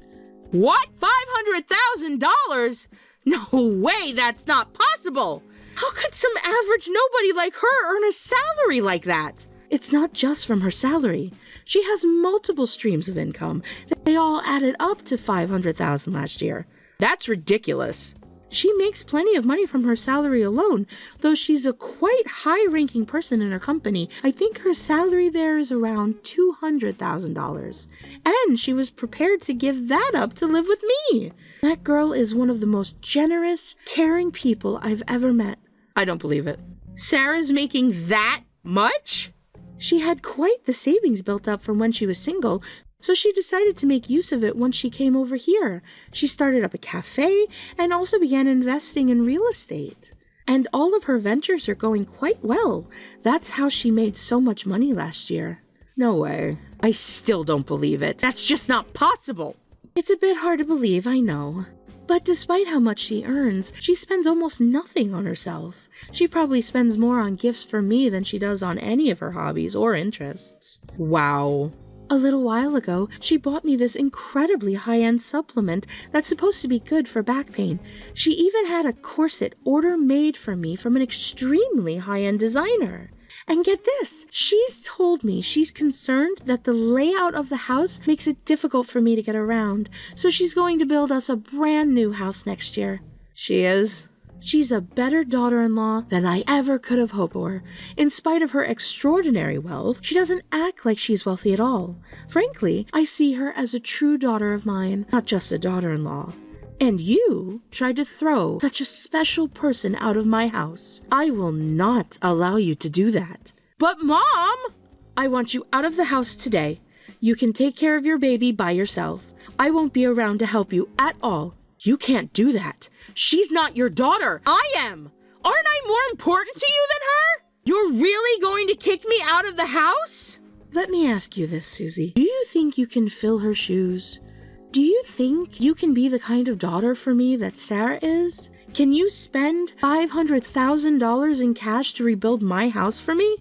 What? $500,000? No way, that's not possible! How could some average nobody like her earn a salary like that? It's not just from her salary. She has multiple streams of income. They all added up to $500,000 last year. That's ridiculous. She makes plenty of money from her salary alone, though she's a quite high-ranking person in her company. I think her salary there is around $200,000. And she was prepared to give that up to live with me. That girl is one of the most generous, caring people I've ever met. I don't believe it. Sarah's making that much? She had quite the savings built up from when she was single, so she decided to make use of it once she came over here. She started up a cafe and also began investing in real estate. And all of her ventures are going quite well. That's how she made so much money last year. No way. I still don't believe it. That's just not possible. It's a bit hard to believe, I know. But despite how much she earns, she spends almost nothing on herself. She probably spends more on gifts for me than she does on any of her hobbies or interests. Wow. A little while ago, she bought me this incredibly high-end supplement that's supposed to be good for back pain. She even had a corset order-made for me from an extremely high-end designer. And get this, she's told me she's concerned that the layout of the house makes it difficult for me to get around, so she's going to build us a brand new house next year. She is? She's a better daughter-in-law than I ever could have hoped for. In spite of her extraordinary wealth, she doesn't act like she's wealthy at all. Frankly, I see her as a true daughter of mine, not just a daughter-in-law. And you tried to throw such a special person out of my house. I will not allow you to do that. But Mom! I want you out of the house today. You can take care of your baby by yourself. I won't be around to help you at all. You can't do that. She's not your daughter. I am. Aren't I more important to you than her? You're really going to kick me out of the house? Let me ask you this, Susie. Do you think you can fill her shoes? Do you think you can be the kind of daughter for me that Sarah is? Can you spend $500,000 in cash to rebuild my house for me?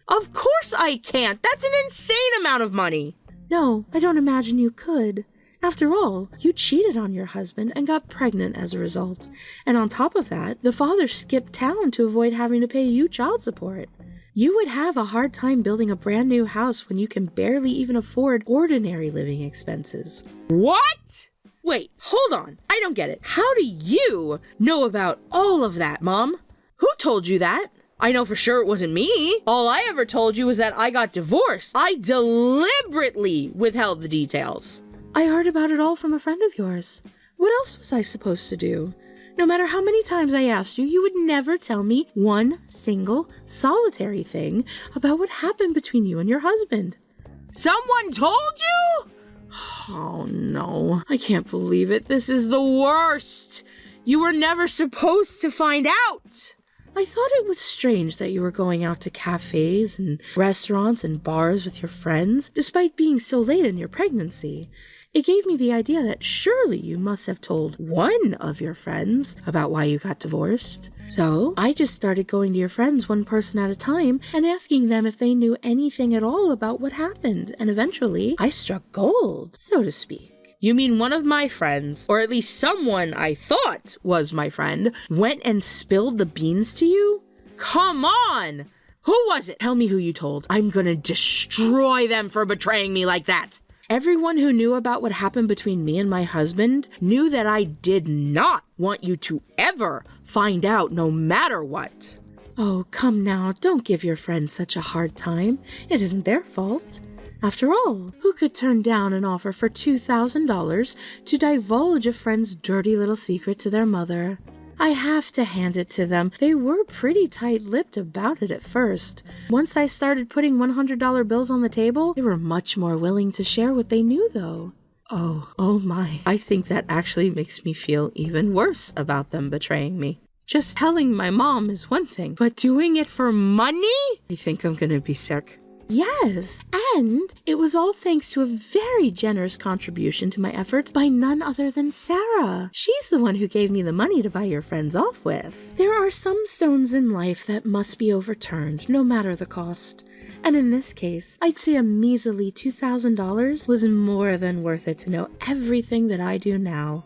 Of course I can't. That's an insane amount of money. No, I don't imagine you could. After all, you cheated on your husband and got pregnant as a result. And on top of that, the father skipped town to avoid having to pay you child support. You would have a hard time building a brand new house when you can barely even afford ordinary living expenses. What? Wait, hold on. I don't get it. How do you know about all of that, Mom? Who told you that? I know for sure it wasn't me. All I ever told you was that I got divorced. I deliberately withheld the details. I heard about it all from a friend of yours. What else was I supposed to do? No matter how many times I asked you, you would never tell me one single solitary thing about what happened between you and your husband. Someone told you? Oh no, I can't believe it. This is the worst. You were never supposed to find out. I thought it was strange that you were going out to cafes and restaurants and bars with your friends, despite being so late in your pregnancy. It gave me the idea that surely you must have told one of your friends about why you got divorced. So I just started going to your friends one person at a time and asking them if they knew anything at all about what happened. And eventually I struck gold, so to speak. You mean one of my friends, or at least someone I thought was my friend, went and spilled the beans to you? Come on! Who was it? Tell me who you told. I'm gonna destroy them for betraying me like that. Everyone who knew about what happened between me and my husband knew that I did not want you to ever find out, no matter what. Oh, come now, don't give your friends such a hard time. It isn't their fault. After all, who could turn down an offer for $2,000 to divulge a friend's dirty little secret to their mother? I have to hand it to them. They were pretty tight-lipped about it at first. Once I started putting $100 bills on the table, they were much more willing to share what they knew, though. Oh my. I think that actually makes me feel even worse about them betraying me. Just telling my mom is one thing, but doing it for money? I think I'm gonna be sick. Yes, and it was all thanks to a very generous contribution to my efforts by none other than Sarah. She's the one who gave me the money to buy your friends off with. There are some stones in life that must be overturned, no matter the cost. And in this case, I'd say a measly $2,000 was more than worth it to know everything that I do now.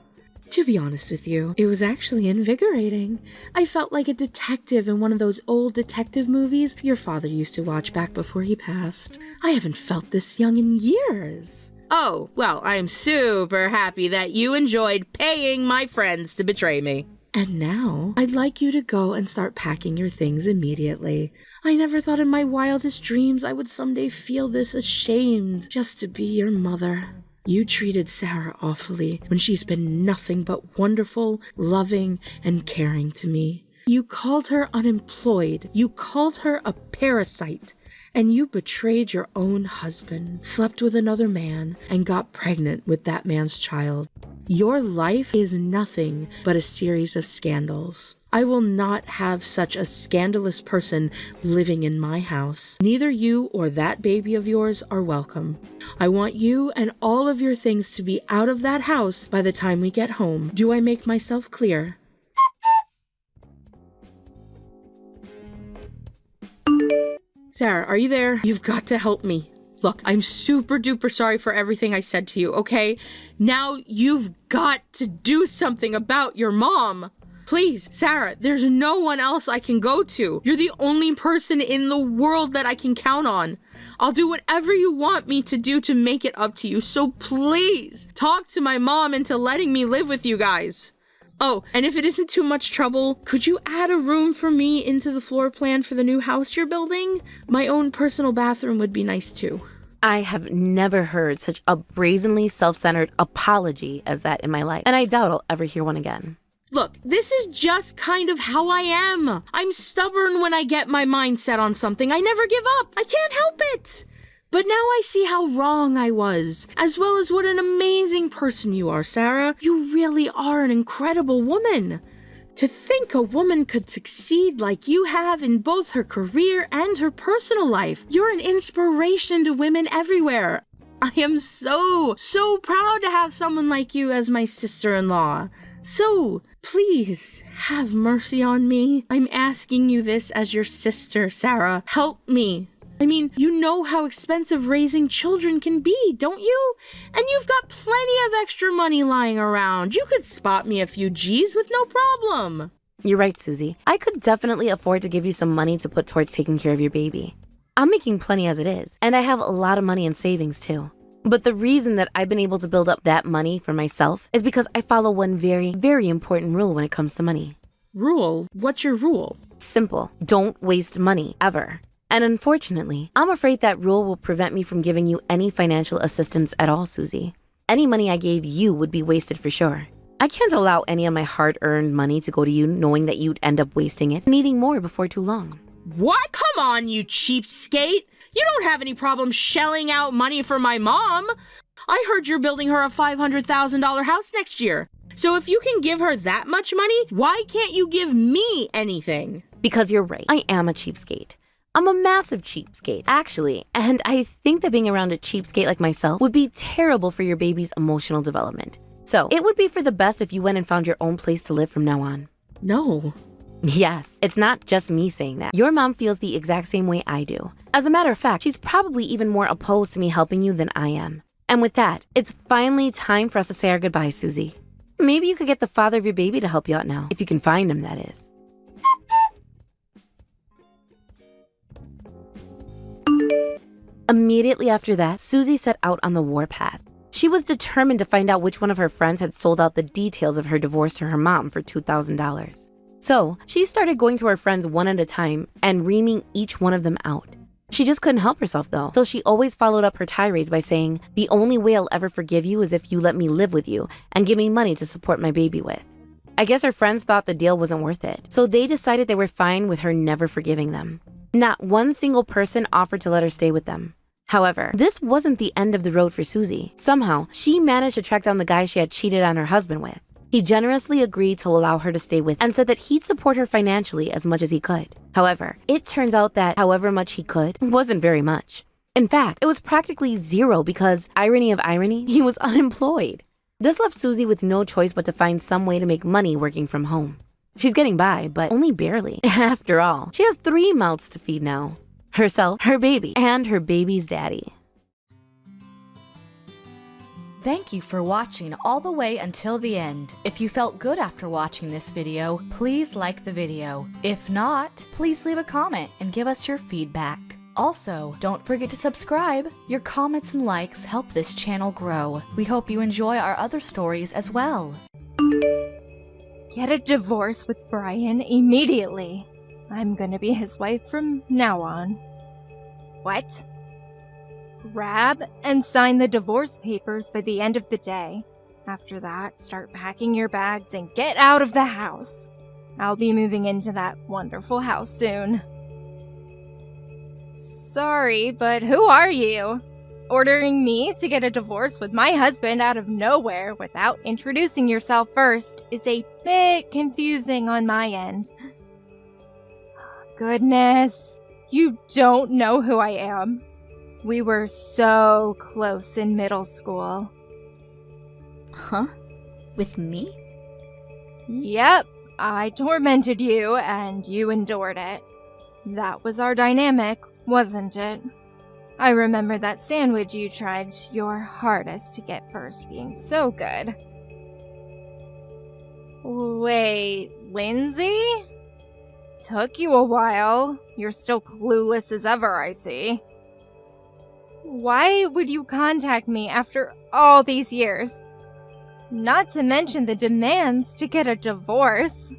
To be honest with you, it was actually invigorating. I felt like a detective in one of those old detective movies your father used to watch back before he passed. I haven't felt this young in years. Oh, well, I am super happy that you enjoyed paying my friends to betray me. And now, I'd like you to go and start packing your things immediately. I never thought in my wildest dreams I would someday feel this ashamed just to be your mother. You treated Sarah awfully when she's been nothing but wonderful, loving, and caring to me. You called her unemployed. You called her a parasite. And you betrayed your own husband, slept with another man, and got pregnant with that man's child. Your life is nothing but a series of scandals. I will not have such a scandalous person living in my house. Neither you or that baby of yours are welcome. I want you and all of your things to be out of that house by the time we get home. Do I make myself clear? Sarah, are you there? You've got to help me. Look, I'm super duper sorry for everything I said to you, okay? Now you've got to do something about your mom. Please, Sarah, there's no one else I can go to. You're the only person in the world that I can count on. I'll do whatever you want me to do to make it up to you. So please, talk to my mom into letting me live with you guys. Oh, and if it isn't too much trouble, could you add a room for me into the floor plan for the new house you're building? My own personal bathroom would be nice too. I have never heard such a brazenly self-centered apology as that in my life, and I doubt I'll ever hear one again. Look, this is just kind of how I am. I'm stubborn when I get my mind set on something. I never give up. I can't help it. But now I see how wrong I was, as well as what an amazing person you are, Sarah. You really are an incredible woman. To think a woman could succeed like you have in both her career and her personal life. You're an inspiration to women everywhere. I am so proud to have someone like you as my sister-in-law. So, please, have mercy on me. I'm asking you this as your sister, Sarah. Help me. I mean, you know how expensive raising children can be, don't you? And you've got plenty of extra money lying around. You could spot me a few G's with no problem. You're right, Susie. I could definitely afford to give you some money to put towards taking care of your baby. I'm making plenty as it is, and I have a lot of money in savings too. But the reason that I've been able to build up that money for myself is because I follow one very, very important rule when it comes to money. Rule? What's your rule? Simple. Don't waste money, ever. And unfortunately, I'm afraid that rule will prevent me from giving you any financial assistance at all, Susie. Any money I gave you would be wasted for sure. I can't allow any of my hard-earned money to go to you knowing that you'd end up wasting it, needing more before too long. What? Come on, you cheapskate! You don't have any problem shelling out money for my mom. I heard you're building her a $500,000 house next year. So if you can give her that much money, why can't you give me anything? Because you're right. I am a cheapskate. I'm a massive cheapskate, actually. And I think that being around a cheapskate like myself would be terrible for your baby's emotional development. So it would be for the best if you went and found your own place to live from now on. No. Yes, it's not just me saying that. Your mom feels the exact same way I do. As a matter of fact, she's probably even more opposed to me helping you than I am. And with that, it's finally time for us to say our goodbyes, Susie. Maybe you could get the father of your baby to help you out now, if you can find him, that is. Immediately after that, Susie set out on the warpath. She was determined to find out which one of her friends had sold out the details of her divorce to her mom for $2,000. So she started going to her friends one at a time and reaming each one of them out. She just couldn't help herself though, so she always followed up her tirades by saying, "The only way I'll ever forgive you is if you let me live with you and give me money to support my baby with." I guess her friends thought the deal wasn't worth it, so they decided they were fine with her never forgiving them. Not one single person offered to let her stay with them. However, this wasn't the end of the road for Susie. Somehow, she managed to track down the guy she had cheated on her husband with. He generously agreed to allow her to stay with and said that he'd support her financially as much as he could. However, it turns out that however much he could wasn't very much. In fact, it was practically zero because, irony of irony, he was unemployed. This left Susie with no choice but to find some way to make money working from home. She's getting by, but only barely. After all, she has 3 mouths to feed now. Herself, her baby, and her baby's daddy. Thank you for watching all the way until the end. If you felt good after watching this video, please like the video. If not, please leave a comment and give us your feedback. Also, don't forget to subscribe. Your comments and likes help this channel grow. We hope you enjoy our other stories as well. Get a divorce with Brian immediately. I'm gonna be his wife from now on. What? Grab and sign the divorce papers by the end of the day. After that, start packing your bags and get out of the house. I'll be moving into that wonderful house soon. Sorry, but who are you? Ordering me to get a divorce with my husband out of nowhere without introducing yourself first is a bit confusing on my end. Goodness, you don't know who I am. We were so close in middle school. Huh? With me? Yep, I tormented you and you endured it. That was our dynamic, wasn't it? I remember that sandwich you tried your hardest to get first being so good. Wait, Lindsay? Took you a while. You're still clueless as ever, I see. Why would you contact me after all these years? Not to mention the demands to get a divorce.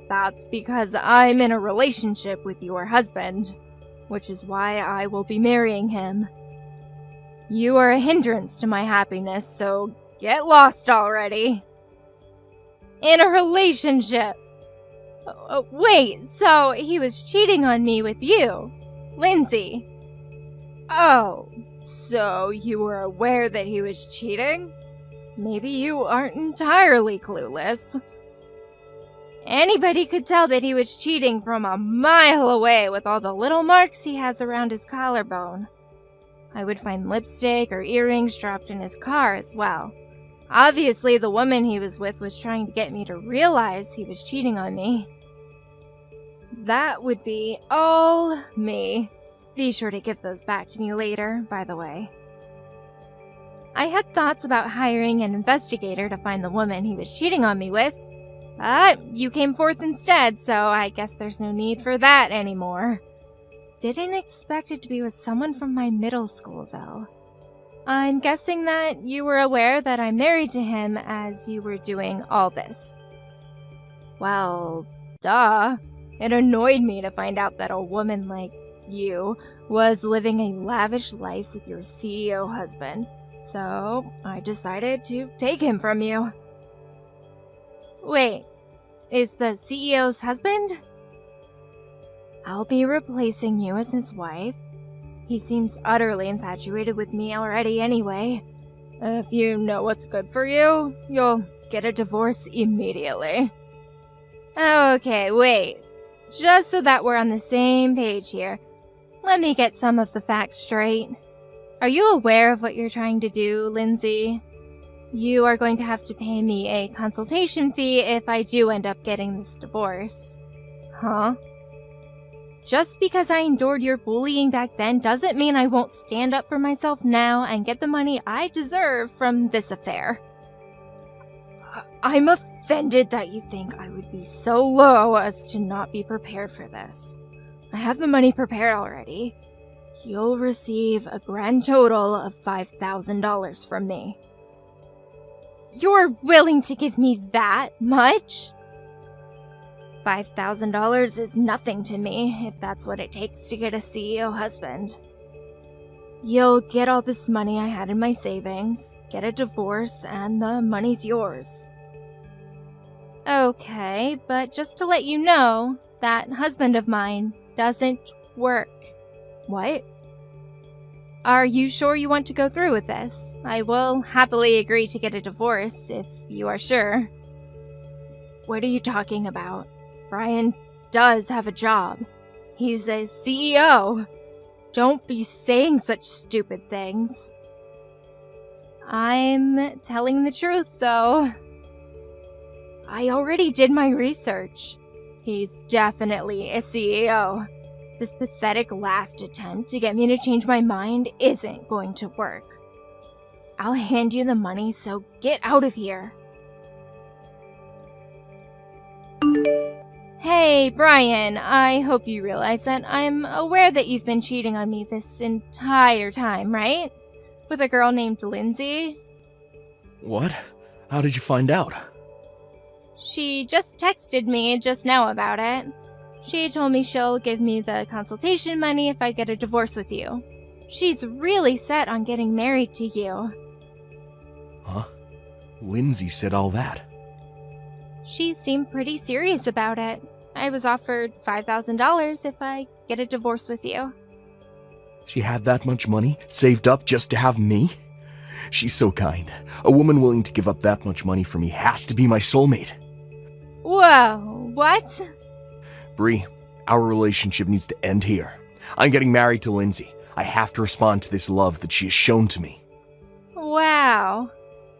That's because I'm in a relationship with your husband, which is why I will be marrying him. You are a hindrance to my happiness, so get lost already. In a relationship. Wait, so he was cheating on me with you, Lindsay. Oh, so you were aware that he was cheating? Maybe you aren't entirely clueless. Anybody could tell that he was cheating from a mile away with all the little marks he has around his collarbone. I would find lipstick or earrings dropped in his car as well. Obviously, the woman he was with was trying to get me to realize he was cheating on me. That would be all me. Be sure to give those back to me later, by the way. I had thoughts about hiring an investigator to find the woman he was cheating on me with. But you came forth instead, so I guess there's no need for that anymore. Didn't expect it to be with someone from my middle school, though. I'm guessing that you were aware that I'm married to him as you were doing all this. Well, duh. It annoyed me to find out that a woman like you was living a lavish life with your CEO husband, so I decided to take him from you. Wait, is the CEO's husband? I'll be replacing you as his wife. He seems utterly infatuated with me already anyway. If you know what's good for you, you'll get a divorce immediately. Okay, wait. Just so that we're on the same page here, let me get some of the facts straight. Are you aware of what you're trying to do, Lindsay? You are going to have to pay me a consultation fee if I do end up getting this divorce. Huh? Just because I endured your bullying back then doesn't mean I won't stand up for myself now and get the money I deserve from this affair. I'm offended that you think I would be so low as to not be prepared for this. I have the money prepared already. You'll receive a grand total of $5,000 from me. You're willing to give me that much? $5,000 is nothing to me if that's what it takes to get a CEO husband. You'll get all this money I had in my savings, get a divorce, and the money's yours. Okay, but just to let you know, that husband of mine doesn't work. What? Are you sure you want to go through with this? I will happily agree to get a divorce if you are sure. What are you talking about? Brian does have a job. He's a CEO. Don't be saying such stupid things. I'm telling the truth, though. I already did my research. He's definitely a CEO. This pathetic last attempt to get me to change my mind isn't going to work. I'll hand you the money, so get out of here. Hey, Brian, I hope you realize that I'm aware that you've been cheating on me this entire time, right? With a girl named Lindsay? What? How did you find out? She just texted me just now about it. She told me she'll give me the consultation money if I get a divorce with you. She's really set on getting married to you. Huh? Lindsay said all that. She seemed pretty serious about it. I was offered $5,000 if I get a divorce with you. She had that much money saved up just to have me? She's so kind. A woman willing to give up that much money for me has to be my soulmate. Whoa, what? Bree, our relationship needs to end here. I'm getting married to Lindsay. I have to respond to this love that she has shown to me. Wow.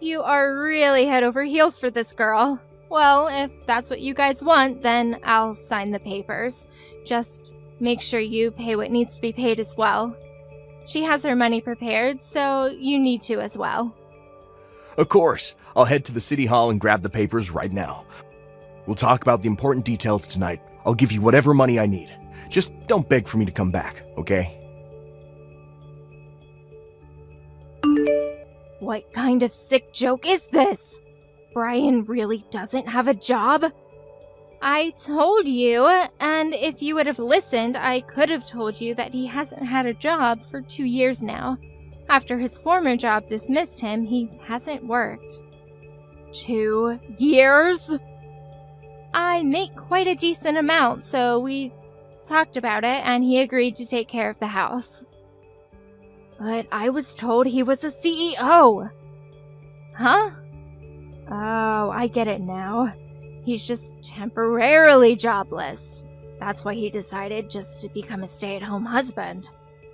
You are really head over heels for this girl. Well, if that's what you guys want, then I'll sign the papers. Just make sure you pay what needs to be paid as well. She has her money prepared, so you need to as well. Of course. I'll head to the city hall and grab the papers right now. We'll talk about the important details tonight. I'll give you whatever money I need. Just don't beg for me to come back, okay? What kind of sick joke is this? Brian really doesn't have a job? I told you, and if you would have listened, I could have told you that he hasn't had a job for 2 years now. After his former job dismissed him, he hasn't worked. 2 years? I make quite a decent amount, so we talked about it and he agreed to take care of the house. But I was told he was a CEO. Huh? Oh, I get it now. He's just temporarily jobless. That's why he decided just to become a stay-at-home husband.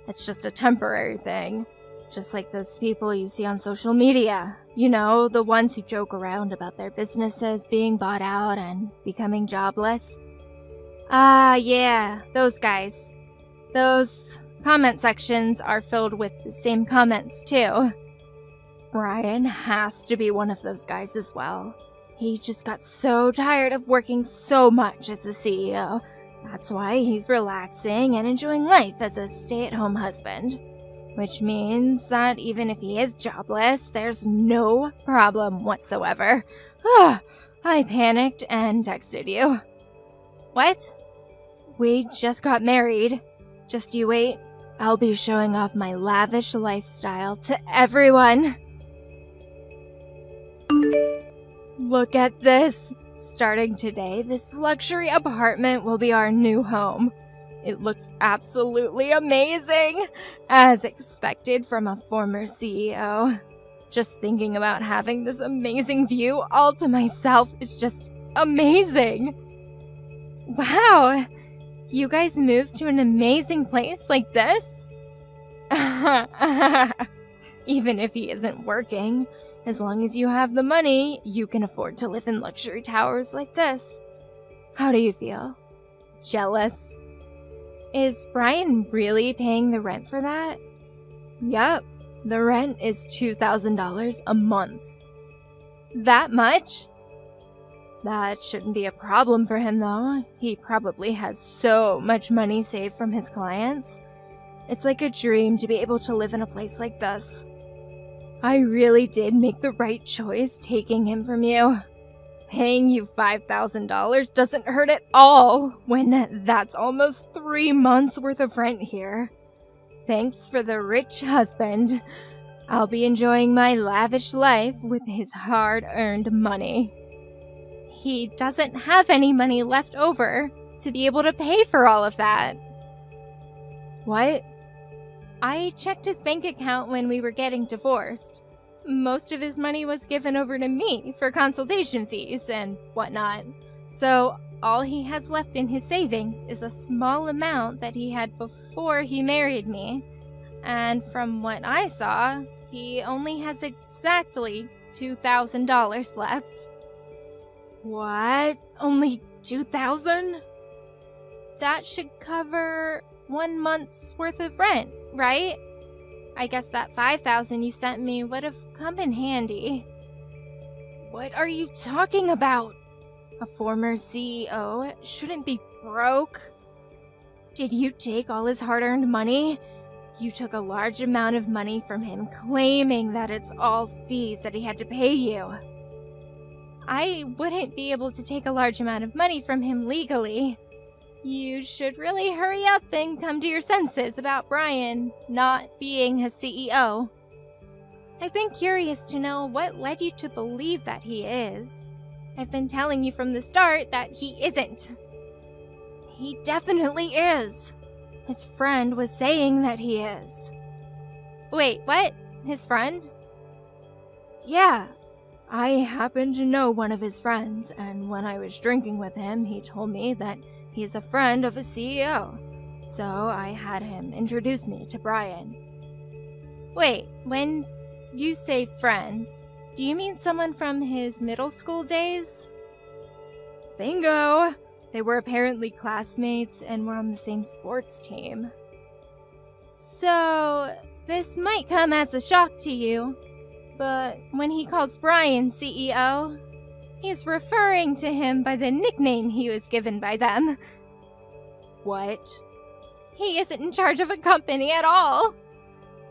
It's just a temporary thing. Just like those people you see on social media. You know, the ones who joke around about their businesses being bought out and becoming jobless. Ah, yeah, those guys. Those comment sections are filled with the same comments, too. Brian has to be one of those guys as well. He just got so tired of working so much as a CEO. That's why he's relaxing and enjoying life as a stay-at-home husband. Which means that even if he is jobless, there's no problem whatsoever. I panicked and texted you. What? We just got married. Just you wait. I'll be showing off my lavish lifestyle to everyone. Look at this. Starting today, this luxury apartment will be our new home. It looks absolutely amazing, as expected from a former CEO. Just thinking about having this amazing view all to myself is just amazing. Wow, you guys moved to an amazing place like this? Even if he isn't working, as long as you have the money, you can afford to live in luxury towers like this. How do you feel? Jealous? Is Brian really paying the rent for that? Yup, the rent is $2,000 a month. That much? That shouldn't be a problem for him though. He probably has so much money saved from his clients. It's like a dream to be able to live in a place like this. I really did make the right choice taking him from you. Paying you $5,000 doesn't hurt at all when that's almost 3 months worth of rent here. Thanks for the rich husband. I'll be enjoying my lavish life with his hard-earned money. He doesn't have any money left over to be able to pay for all of that. What? I checked his bank account when we were getting divorced. Most of his money was given over to me for consultation fees and whatnot. So all he has left in his savings is a small amount that he had before he married me. And from what I saw, he only has exactly $2,000 left. What? Only $2,000? That should cover 1 month's worth of rent, right? I guess that $5,000 you sent me would have come in handy. What are you talking about? A former CEO shouldn't be broke. Did you take all his hard-earned money? You took a large amount of money from him, claiming that it's all fees that he had to pay you. I wouldn't be able to take a large amount of money from him legally. You should really hurry up and come to your senses about Brian not being his CEO. I've been curious to know what led you to believe that he is. I've been telling you from the start that he isn't. He definitely is. His friend was saying that he is. Wait, what? His friend? Yeah. I happen to know one of his friends, and when I was drinking with him, he told me that he's a friend of a CEO. So I had him introduce me to Brian. Wait, when you say friend, do you mean someone from his middle school days? Bingo! They were apparently classmates and were on the same sports team. So, this might come as a shock to you, but when he calls Brian CEO, he's referring to him by the nickname he was given by them. What? He isn't in charge of a company at all.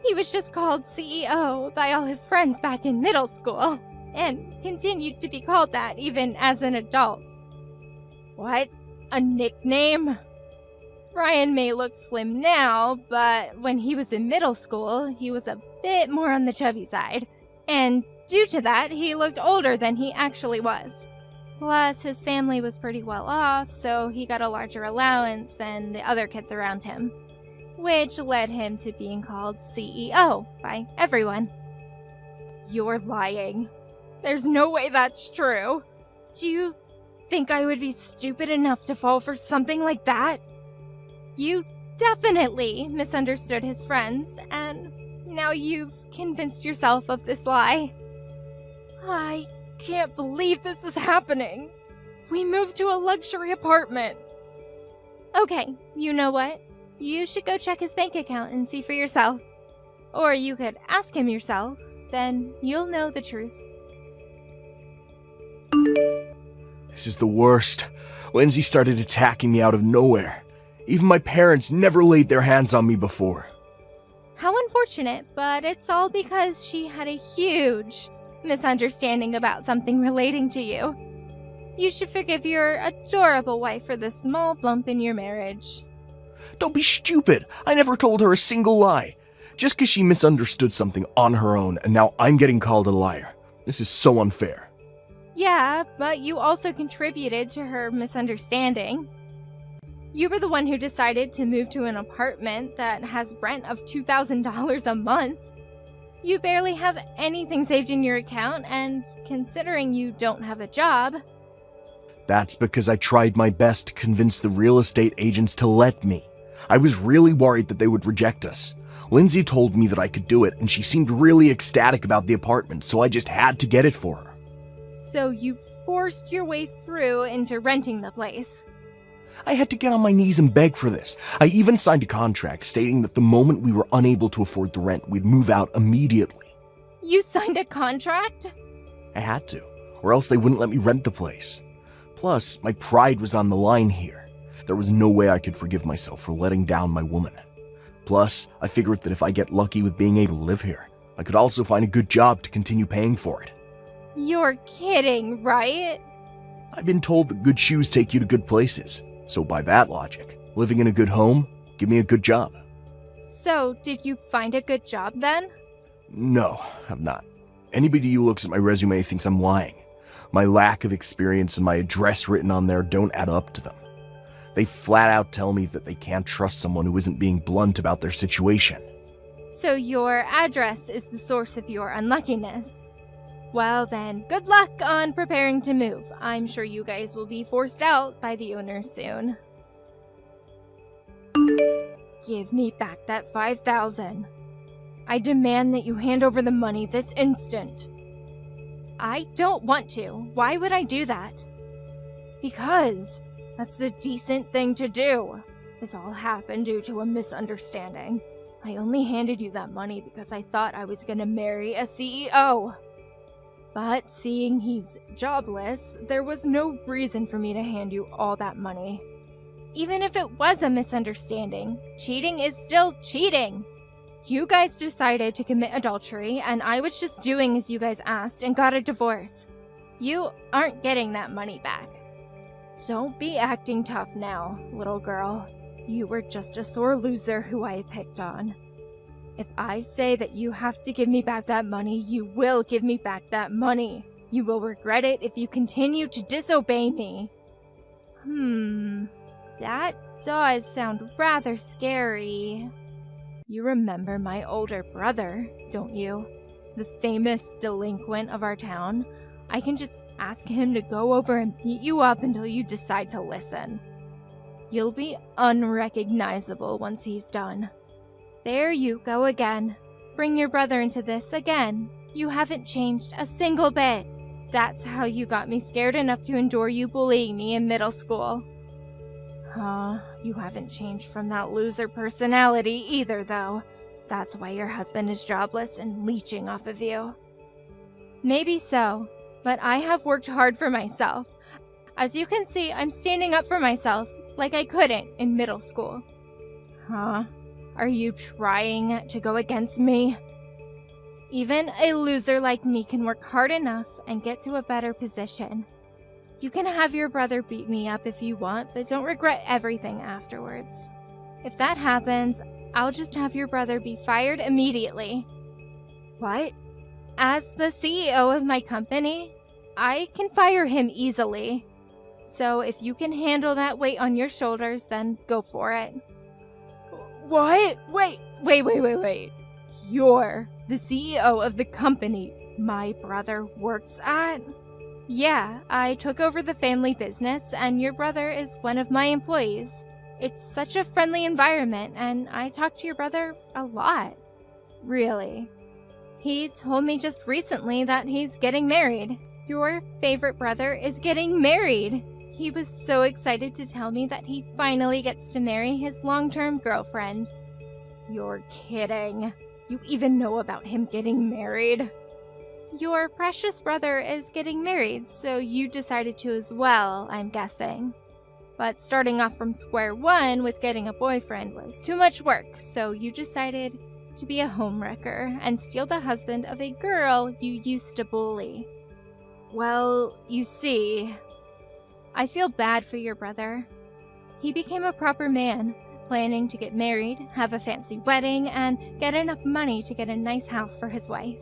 He was just called CEO by all his friends back in middle school, and continued to be called that even as an adult. What? A nickname? Brian may look slim now, but when he was in middle school, he was a bit more on the chubby side. And due to that, he looked older than he actually was. Plus, his family was pretty well off, so he got a larger allowance than the other kids around him, which led him to being called CEO by everyone. You're lying. There's no way that's true. Do you think I would be stupid enough to fall for something like that? You definitely misunderstood his friends, and now you've convinced yourself of this lie. I can't believe this is happening. We moved to a luxury apartment. Okay, you know what? You should go check his bank account and see for yourself. Or you could ask him yourself, then you'll know the truth. This is the worst. Lindsay started attacking me out of nowhere. Even my parents never laid their hands on me before. How unfortunate, but it's all because she had a huge misunderstanding about something relating to you. You should forgive your adorable wife for the small bump in your marriage. Don't be stupid. I never told her a single lie. Just because she misunderstood something on her own, and now I'm getting called a liar. This is so unfair. Yeah, but you also contributed to her misunderstanding. You were the one who decided to move to an apartment that has rent of $2,000 a month. You barely have anything saved in your account, and considering you don't have a job... That's because I tried my best to convince the real estate agents to let me. I was really worried that they would reject us. Lindsay told me that I could do it, and she seemed really ecstatic about the apartment, so I just had to get it for her. So you forced your way through into renting the place. I had to get on my knees and beg for this. I even signed a contract stating that the moment we were unable to afford the rent, we'd move out immediately. You signed a contract? I had to, or else they wouldn't let me rent the place. Plus, my pride was on the line here. There was no way I could forgive myself for letting down my woman. Plus, I figured that if I get lucky with being able to live here, I could also find a good job to continue paying for it. You're kidding, right? I've been told that good shoes take you to good places. So by that logic, living in a good home, give me a good job. So, did you find a good job then? No, I'm not. Anybody who looks at my resume thinks I'm lying. My lack of experience and my address written on there don't add up to them. They flat out tell me that they can't trust someone who isn't being blunt about their situation. So your address is the source of your unluckiness. Well then, good luck on preparing to move. I'm sure you guys will be forced out by the owner soon. Give me back that $5,000. I demand that you hand over the money this instant. I don't want to. Why would I do that? Because that's the decent thing to do. This all happened due to a misunderstanding. I only handed you that money because I thought I was gonna marry a CEO. But seeing he's jobless, there was no reason for me to hand you all that money. Even if it was a misunderstanding, cheating is still cheating. You guys decided to commit adultery, and I was just doing as you guys asked and got a divorce. You aren't getting that money back. Don't be acting tough now, little girl. You were just a sore loser who I picked on. If I say that you have to give me back that money, you will give me back that money. You will regret it if you continue to disobey me. That does sound rather scary. You remember my older brother, don't you? The famous delinquent of our town? I can just ask him to go over and beat you up until you decide to listen. You'll be unrecognizable once he's done. There you go again. Bring your brother into this again. You haven't changed a single bit. That's how you got me scared enough to endure you bullying me in middle school. You haven't changed from that loser personality either, though. That's why your husband is jobless and leeching off of you. Maybe so, but I have worked hard for myself. As you can see, I'm standing up for myself like I couldn't in middle school. Are you trying to go against me? Even a loser like me can work hard enough and get to a better position. You can have your brother beat me up if you want, but don't regret everything afterwards. If that happens, I'll just have your brother be fired immediately. What? As the CEO of my company, I can fire him easily. So if you can handle that weight on your shoulders, then go for it. What? Wait. You're the CEO of the company my brother works at? Yeah, I took over the family business, and your brother is one of my employees. It's such a friendly environment, and I talk to your brother a lot. Really. He told me just recently that he's getting married. Your favorite brother is getting married. He was so excited to tell me that he finally gets to marry his long-term girlfriend. You're kidding. You even know about him getting married? Your precious brother is getting married, so you decided to as well, I'm guessing. But starting off from square one with getting a boyfriend was too much work, so you decided to be a homewrecker and steal the husband of a girl you used to bully. Well, you see, I feel bad for your brother. He became a proper man, planning to get married, have a fancy wedding, and get enough money to get a nice house for his wife.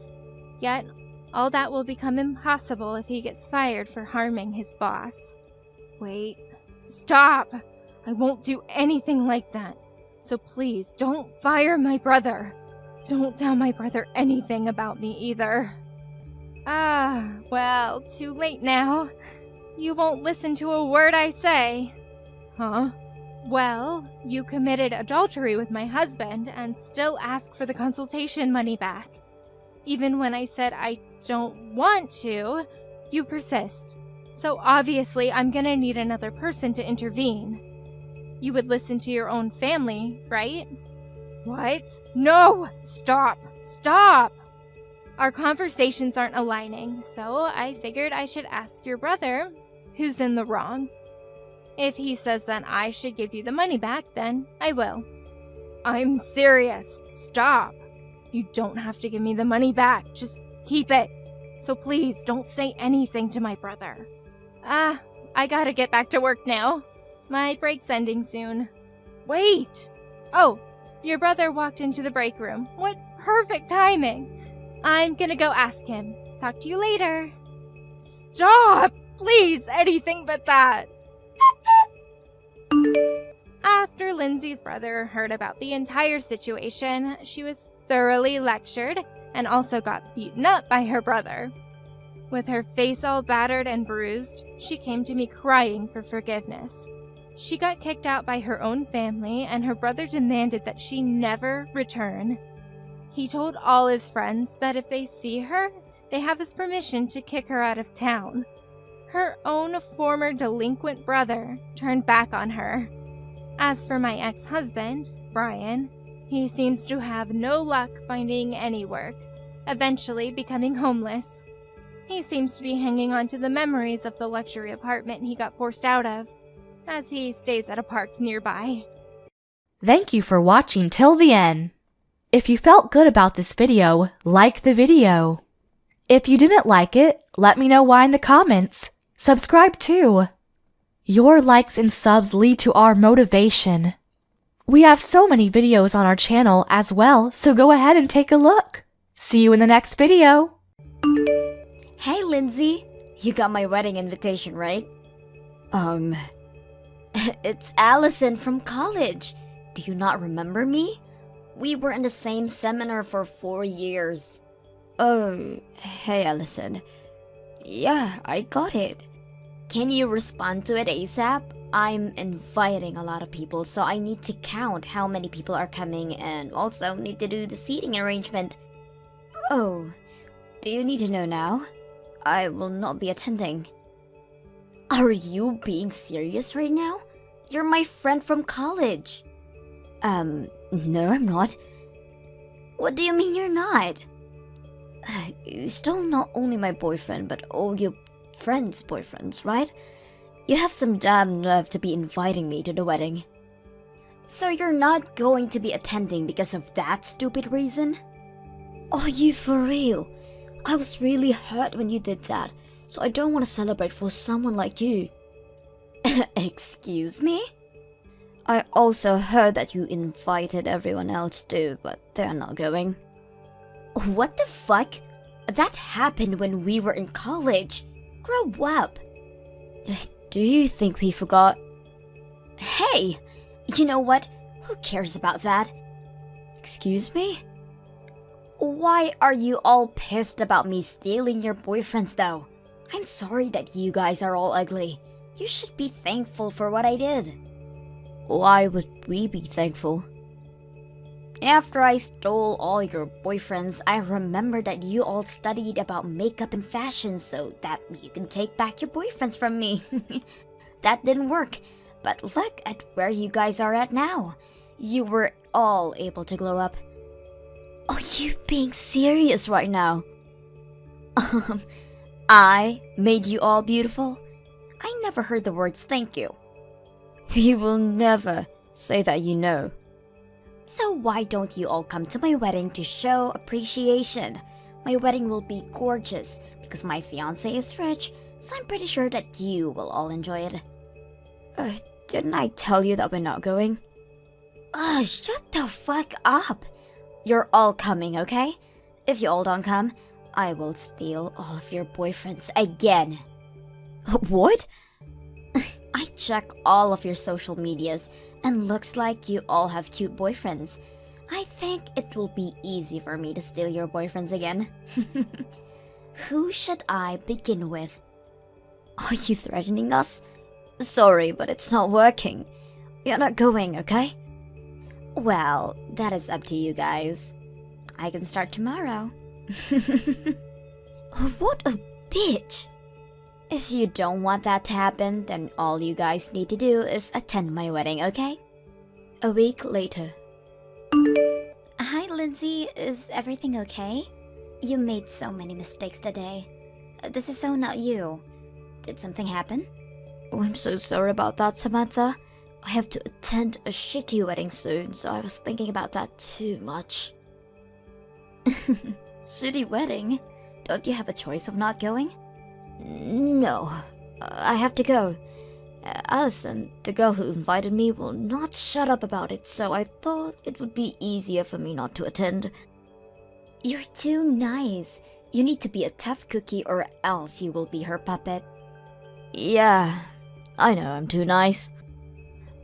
Yet, all that will become impossible if he gets fired for harming his boss. Wait, stop! I won't do anything like that. So please, don't fire my brother. Don't tell my brother anything about me either. Well, too late now. You won't listen to a word I say. Huh? Well, you committed adultery with my husband and still ask for the consultation money back. Even when I said I don't want to, you persist. So obviously I'm gonna need another person to intervene. You would listen to your own family, right? What? No! Stop! Stop! Our conversations aren't aligning, so I figured I should ask your brother, who's in the wrong. If he says that I should give you the money back, then I will. I'm serious. Stop. You don't have to give me the money back. Just keep it. So please, don't say anything to my brother. I gotta get back to work now. My break's ending soon. Wait! Oh, your brother walked into the break room. What perfect timing. I'm gonna go ask him. Talk to you later. Stop! Please, anything but that. After Lindsay's brother heard about the entire situation, she was thoroughly lectured and also got beaten up by her brother. With her face all battered and bruised, she came to me crying for forgiveness. She got kicked out by her own family, and her brother demanded that she never return. He told all his friends that if they see her, they have his permission to kick her out of town. Her own former delinquent brother turned back on her. As for my ex-husband, Brian, he seems to have no luck finding any work, eventually becoming homeless. He seems to be hanging on to the memories of the luxury apartment he got forced out of, as he stays at a park nearby. Thank you for watching till the end. If you felt good about this video, like the video. If you didn't like it, let me know why in the comments. Subscribe too. Your likes and subs lead to our motivation. We have so many videos on our channel as well, so go ahead and take a look. See you in the next video. Hey Lindsay, you got my wedding invitation, right? It's Allison from college. Do you not remember me? We were in the same seminar for 4 years. Oh, hey Allison. Yeah, I got it. Can you respond to it ASAP? I'm inviting a lot of people, so I need to count how many people are coming and also need to do the seating arrangement. Oh, do you need to know now? I will not be attending. Are you being serious right now? You're my friend from college. No, I'm not. What do you mean you're not? You're still not only my boyfriend, but all your friends' boyfriends, right? You have some damn nerve to be inviting me to the wedding. So you're not going to be attending because of that stupid reason? Are you for real? I was really hurt when you did that, so I don't want to celebrate for someone like you. Excuse me? I also heard that you invited everyone else too, but they're not going. What the fuck? That happened when we were in college. Grow up. Do you think we forgot? Hey! You know what? Who cares about that? Excuse me? Why are you all pissed about me stealing your boyfriends though? I'm sorry that you guys are all ugly. You should be thankful for what I did. Why would we be thankful? After I stole all your boyfriends, I remembered that you all studied about makeup and fashion so that you can take back your boyfriends from me. That didn't work, but look at where you guys are at now. You were all able to glow up. Are you being serious right now? I made you all beautiful? I never heard the words thank you. We will never say that, you know. So why don't you all come to my wedding to show appreciation? My wedding will be gorgeous because my fiancé is rich, so I'm pretty sure that you will all enjoy it. Didn't I tell you that we're not going? Shut the fuck up. You're all coming, okay? If you all don't come, I will steal all of your boyfriends again. What? I check all of your social medias, and looks like you all have cute boyfriends. I think it will be easy for me to steal your boyfriends again. Who should I begin with? Are you threatening us? Sorry, but it's not working. You're not going, okay? Well, that is up to you guys. I can start tomorrow. What a bitch! If you don't want that to happen, then all you guys need to do is attend my wedding, okay? A week later. Hi, Lindsay. Is everything okay? You made so many mistakes today. This is so not you. Did something happen? Oh, I'm so sorry about that, Samantha. I have to attend a shitty wedding soon, so I was thinking about that too much. Shitty wedding? Don't you have a choice of not going? No, I have to go. Allison, the girl who invited me, will not shut up about it, so I thought it would be easier for me not to attend. You're too nice. You need to be a tough cookie or else you will be her puppet. Yeah, I know I'm too nice.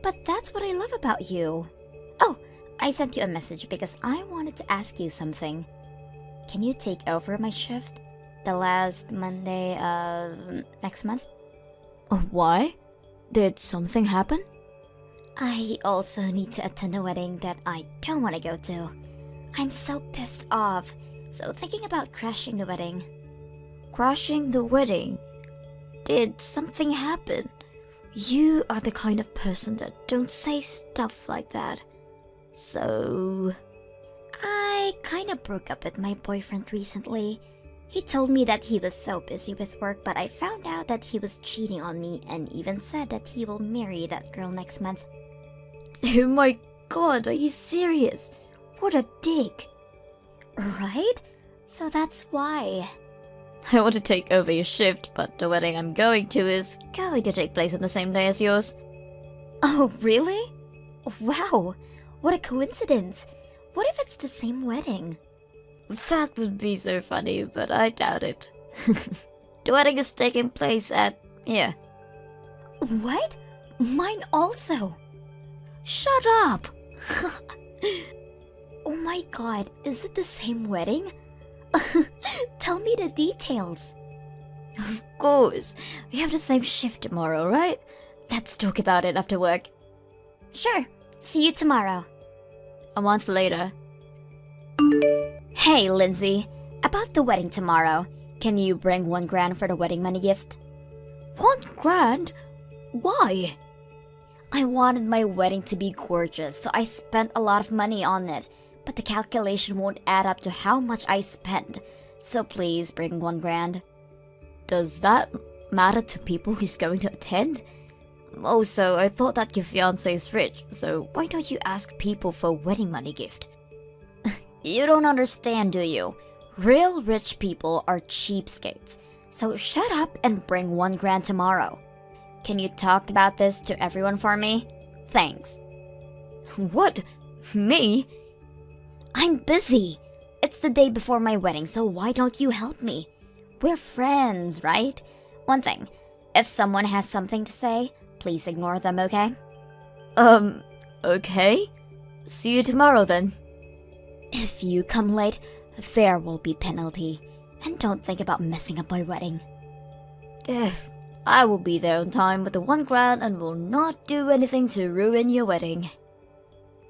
But that's what I love about you. Oh, I sent you a message because I wanted to ask you something. Can you take over my shift? The last Monday of next month? Why? Did something happen? I also need to attend a wedding that I don't want to go to. I'm so pissed off, so thinking about crashing the wedding. Crashing the wedding? Did something happen? You are the kind of person that don't say stuff like that. So... I kinda broke up with my boyfriend recently. He told me that he was so busy with work, but I found out that he was cheating on me and even said that he will marry that girl next month. Oh my god, are you serious? What a dick. Right? So that's why. I want to take over your shift, but the wedding I'm going to is going to take place on the same day as yours. Oh, really? Wow, what a coincidence. What if it's the same wedding? That would be so funny, but I doubt it. The wedding is taking place at here. What? Mine also. Shut up! Oh my god, is it the same wedding? Tell me the details. Of course. We have the same shift tomorrow, right? Let's talk about it after work. Sure. See you tomorrow. A month later. Hey, Lindsay. About the wedding tomorrow, can you bring $1 grand for the wedding money gift? $1 grand? Why? I wanted my wedding to be gorgeous, so I spent a lot of money on it. But the calculation won't add up to how much I spent. So please bring $1 grand. Does that matter to people who's going to attend? Also, I thought that your fiancé is rich, so why don't you ask people for a wedding money gift? You don't understand, do you? Real rich people are cheapskates. So shut up and bring $1 grand tomorrow. Can you talk about this to everyone for me? Thanks. What? Me? I'm busy. It's the day before my wedding, so why don't you help me? We're friends, right? One thing, if someone has something to say, please ignore them, okay? Okay. See you tomorrow then. If you come late, there will be penalty. And don't think about messing up my wedding. I will be there on time with the $1,000 and will not do anything to ruin your wedding.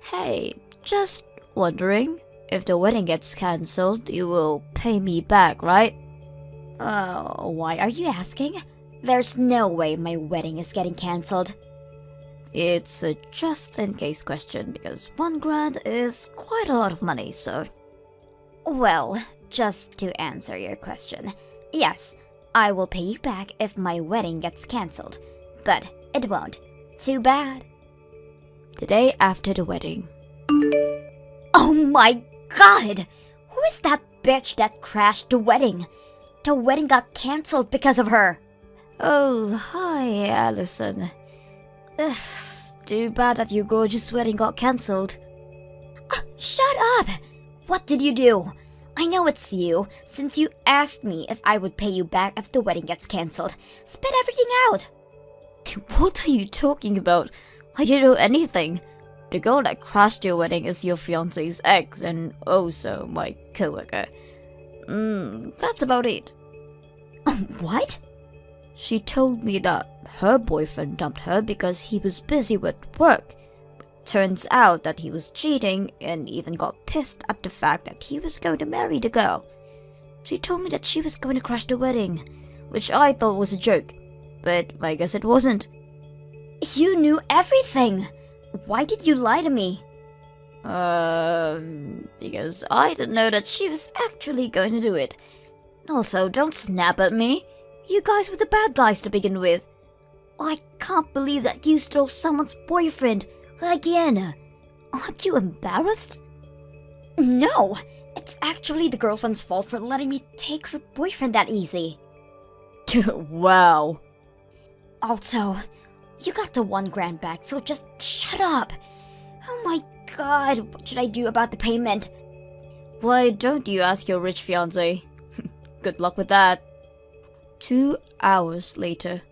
Hey, just wondering, if the wedding gets cancelled, you will pay me back, right? Why are you asking? There's no way my wedding is getting cancelled. It's a just-in-case question, because $1,000 is quite a lot of money, so... Well, just to answer your question, yes, I will pay you back if my wedding gets cancelled, but it won't. Too bad. The day after the wedding. Oh my god! Who is that bitch that crashed the wedding? The wedding got cancelled because of her. Oh, hi, Allison. Ugh, too bad that your gorgeous wedding got cancelled. Shut up! What did you do? I know it's you, since you asked me if I would pay you back if the wedding gets cancelled. Spit everything out! What are you talking about? I didn't know anything. The girl that crashed your wedding is your fiance's ex and also my coworker. That's about it. What? She told me that her boyfriend dumped her because he was busy with work. Turns out that he was cheating and even got pissed at the fact that he was going to marry the girl. She told me that she was going to crash the wedding, which I thought was a joke, but I guess it wasn't. You knew everything! Why did you lie to me? Because I didn't know that she was actually going to do it. Also, don't snap at me. You guys were the bad guys to begin with. I can't believe that you stole someone's boyfriend. Again. Aren't you embarrassed? No, it's actually the girlfriend's fault for letting me take her boyfriend that easy. Wow. Also, you got the $1,000 back, so just shut up. Oh my god, what should I do about the payment? Why don't you ask your rich fiancé? Good luck with that. 2 hours later.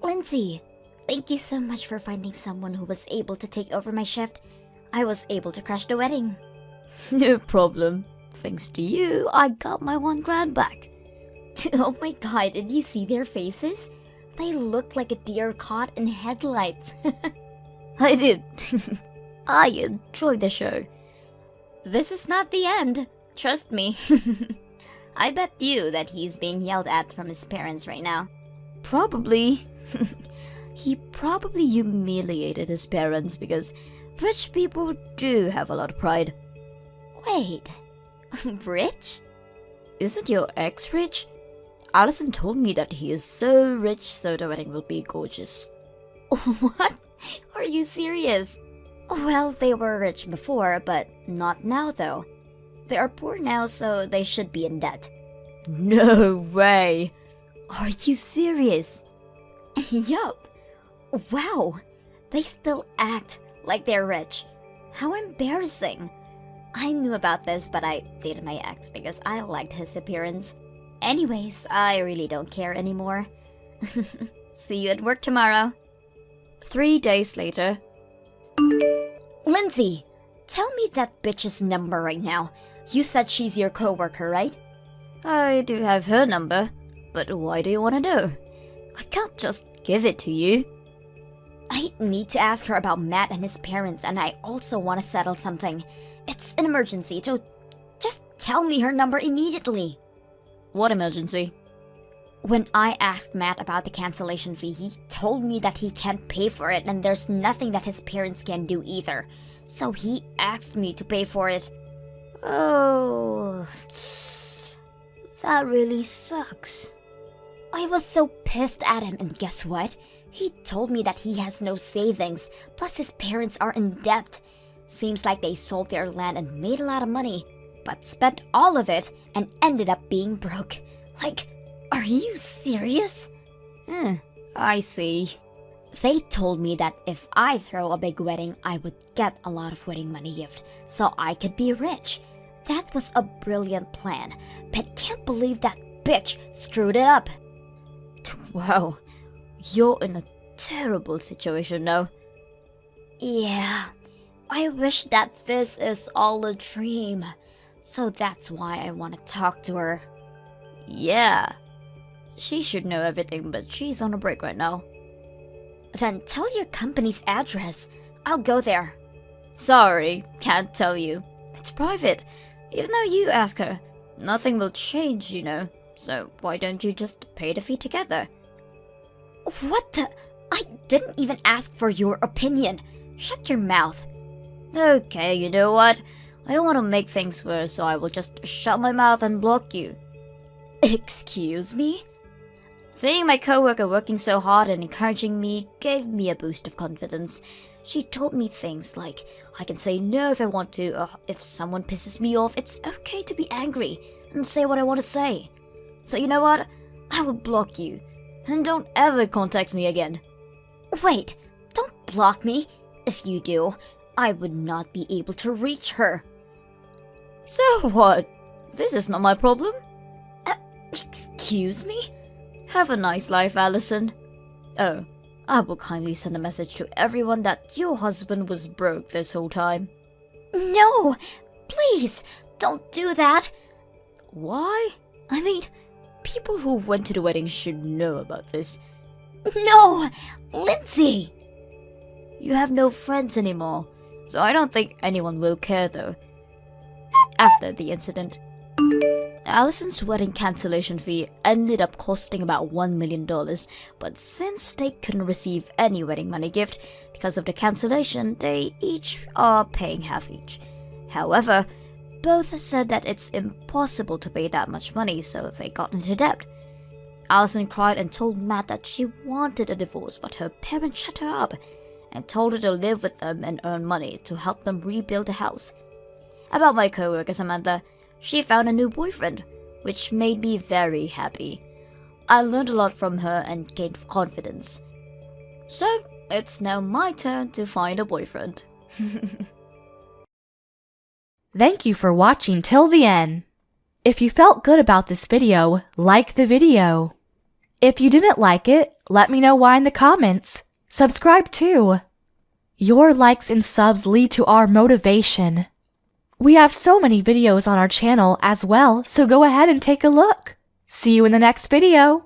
Lindsay, thank you so much for finding someone who was able to take over my shift. I was able to crash the wedding. No problem. Thanks to you, I got my $1,000 back. Oh my god, did you see their faces? They looked like a deer caught in headlights. I did. I enjoyed the show. This is not the end. Trust me. I bet you that he's being yelled at from his parents right now. Probably. He probably humiliated his parents because rich people do have a lot of pride. Wait, rich? Isn't your ex rich? Allison told me that he is so rich so the wedding will be gorgeous. What? Are you serious? Well, they were rich before, but not now though. They are poor now, so they should be in debt. No way! Are you serious? Yup. Wow, they still act like they're rich. How embarrassing. I knew about this, but I dated my ex because I liked his appearance. Anyways, I really don't care anymore. See you at work tomorrow. 3 days later. Lindsay, tell me that bitch's number right now. You said she's your coworker, right? I do have her number, but why do you want to know? I can't just give it to you. I need to ask her about Matt and his parents, and I also want to settle something. It's an emergency, so just tell me her number immediately. What emergency? When I asked Matt about the cancellation fee, he told me that he can't pay for it and there's nothing that his parents can do either. So he asked me to pay for it. Oh, that really sucks. I was so pissed at him, and guess what? He told me that he has no savings, plus his parents are in debt. Seems like they sold their land and made a lot of money, but spent all of it and ended up being broke. Like, are you serious? I see. They told me that if I throw a big wedding, I would get a lot of wedding money gift, so I could be rich. That was a brilliant plan, but can't believe that bitch screwed it up. Wow, you're in a terrible situation now. Yeah, I wish that this is all a dream, so that's why I want to talk to her. Yeah, she should know everything, but she's on a break right now. Then tell your company's address. I'll go there. Sorry, can't tell you. It's private. Even though you ask her, nothing will change, you know. So why don't you just pay the fee together? What the? I didn't even ask for your opinion. Shut your mouth. Okay, you know what? I don't want to make things worse, so I will just shut my mouth and block you. Excuse me? Seeing my coworker working so hard and encouraging me gave me a boost of confidence. She told me things like, I can say no if I want to, or if someone pisses me off, it's okay to be angry and say what I want to say. So you know what? I will block you. And don't ever contact me again. Wait, don't block me. If you do, I would not be able to reach her. So what? This is not my problem. Excuse me? Have a nice life, Allison. Oh, I will kindly send a message to everyone that your husband was broke this whole time. No, please, don't do that. Why? I mean, people who went to the wedding should know about this. No, Lindsay! You have no friends anymore, so I don't think anyone will care though. After the incident, Allison's wedding cancellation fee ended up costing about $1 million, but since they couldn't receive any wedding money gift because of the cancellation, they each are paying half each. However, both said that it's impossible to pay that much money, so they got into debt. Allison cried and told Matt that she wanted a divorce, but her parents shut her up and told her to live with them and earn money to help them rebuild the house. About my coworker Samantha, she found a new boyfriend, which made me very happy. I learned a lot from her and gained confidence. So, it's now my turn to find a boyfriend. Thank you for watching till the end. If you felt good about this video, like the video. If you didn't like it, let me know why in the comments. Subscribe too. Your likes and subs lead to our motivation. We have so many videos on our channel as well, so go ahead and take a look. See you in the next video.